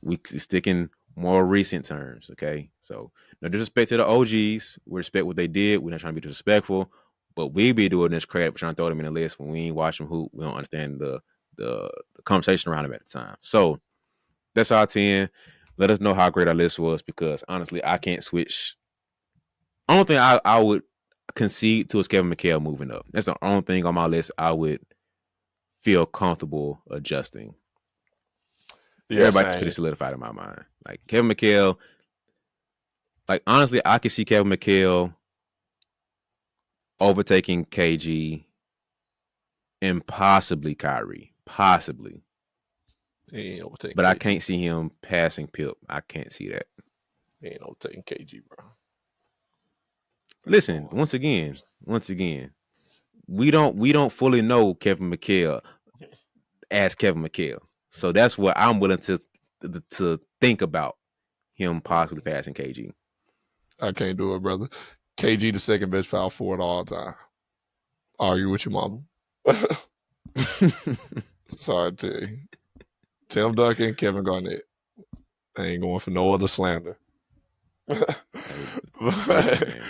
S1: we sticking more recent terms. Okay, so no disrespect to the OGs. We respect what they did. We're not trying to be disrespectful, but we be doing this crap, trying to throw them in the list when we ain't watch them hoop. We don't understand the conversation around them at the time. So that's our 10. Let us know how great our list was because honestly, I can't switch. Only thing I would concede to is Kevin McHale moving up. That's the only thing on my list I would feel comfortable adjusting.
S2: Yeah,
S1: Everybody's pretty
S2: same.
S1: solidified in my mind. Like Kevin McHale, like honestly, I could see Kevin McHale overtaking KG and possibly Kyrie. Possibly.
S2: He ain't overtaking
S1: But I
S2: KG.
S1: can't see him passing Pip. I can't see that.
S2: He ain't overtaking KG, bro.
S1: Listen,
S2: Come
S1: once again, we don't fully know Kevin McHale as Kevin McHale. So that's what I'm willing to think about him possibly
S2: on.
S1: passing KG.
S2: I can't do it, brother. KG, the second best power forward of all time. Argue with your mama. Sorry to tell you. Tim Duncan, Kevin Garnett. I ain't going for no other slander.
S1: Hey, listen, man.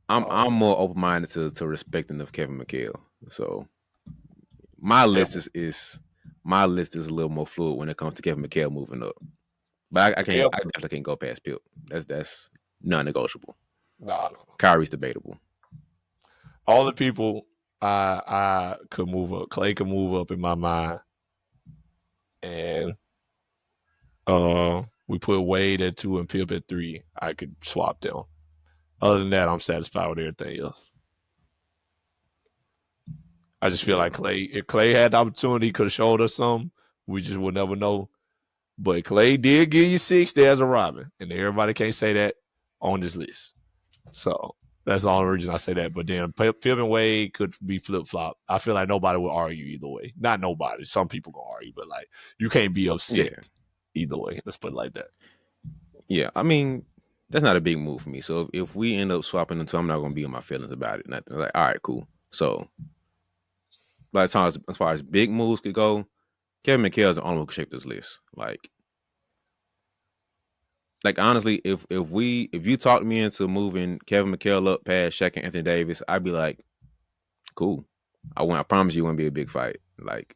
S1: I'm
S2: Oh,
S1: more open minded to respecting of Kevin McHale. So my list
S2: Kevin,
S1: is my list is a little more fluid when it comes to Kevin McHale moving up. But I
S2: McHale,
S1: definitely can't go past Pip. That's non negotiable.
S2: nah, no.
S1: Kyrie's debatable.
S2: All the people I could move up. Clay could move up in my mind, and we put Wade at 2 and Pip at 3. I could swap them. Other than that, I'm satisfied with everything else. I just feel
S1: Yeah.
S2: like Clay, if Clay had the opportunity, could have showed us something. We just would never know. But Clay did give you 60 as a Robin, and everybody can't say that on this list. So that's the only reason I say that. But then Pip and Wade could be flip flop. I feel like nobody would argue either way. Not nobody. Some people gonna argue, but like you can't be upset
S1: Yeah.
S2: either way. Let's put it like that.
S1: Yeah. I mean, that's not a big move for me. So if we end up swapping into, I'm not gonna be in my feelings about it. Nothing like, all right, cool. So by the time as far as big moves could go, Kevin McHale is the only one who could shape this list. Like honestly, if you talked me into moving Kevin McHale up past Shaq and Anthony Davis, I'd be like, cool. I promise you it wouldn't be a big fight. Like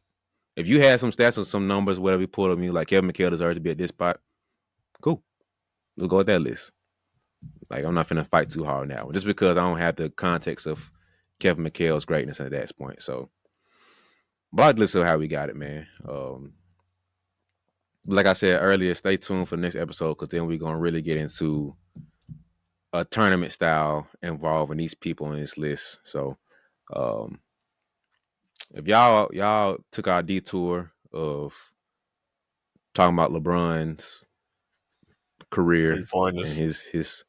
S1: if you had some stats or some numbers, whatever you pulled on me, like Kevin McHale deserves to be at this spot, cool. Let's go with that list. Like I'm not finna fight too hard now, just because I don't have the context of Kevin McHale's greatness at that point. So, but let's see how we got it, man. Like I said earlier, stay tuned for the next episode because then we're gonna really get into a tournament style involving these people in this list. So, um, if y'all took our detour of talking about LeBron's
S2: Three
S1: career and
S2: pointers.
S1: his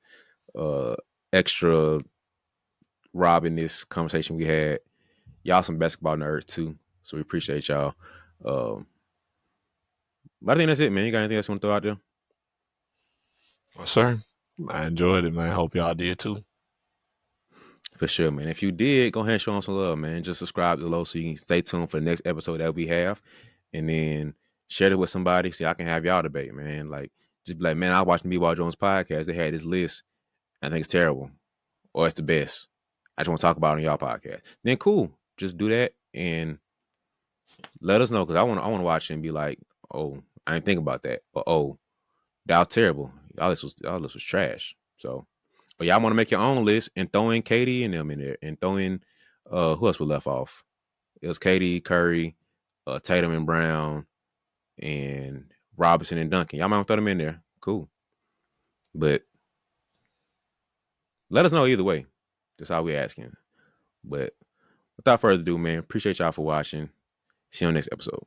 S1: uh extra robbing this conversation we had, y'all some basketball nerds too. So we appreciate y'all. Um, but I think that's it, man. You got anything else you want to throw out there?
S2: Yes, sir. I enjoyed it, man. Hope y'all did too.
S1: For sure, man. If you did, go ahead and show them some love, man. Just subscribe below so you can stay tuned for the next episode that we have. And then share it with somebody so I can have y'all debate, man. Like, just be like, man, I watched BeBall Jones podcast. They had this list. I think it's terrible. Or it's the best. I just want to talk about it on y'all podcast. Then cool. Just do that and let us know because I want to watch it and be like, oh, I didn't think about that. Or oh, that was terrible. All this was trash. So but y'all want to make your own list and throw in Katie and them in there and throw in who else we left off? It was Katie, Curry, Tatum and Brown, and Robinson and Duncan. Y'all might throw them in there. Cool. But let us know either way. That's all we asking. But without further ado, man, appreciate y'all for watching. See you on the next episode.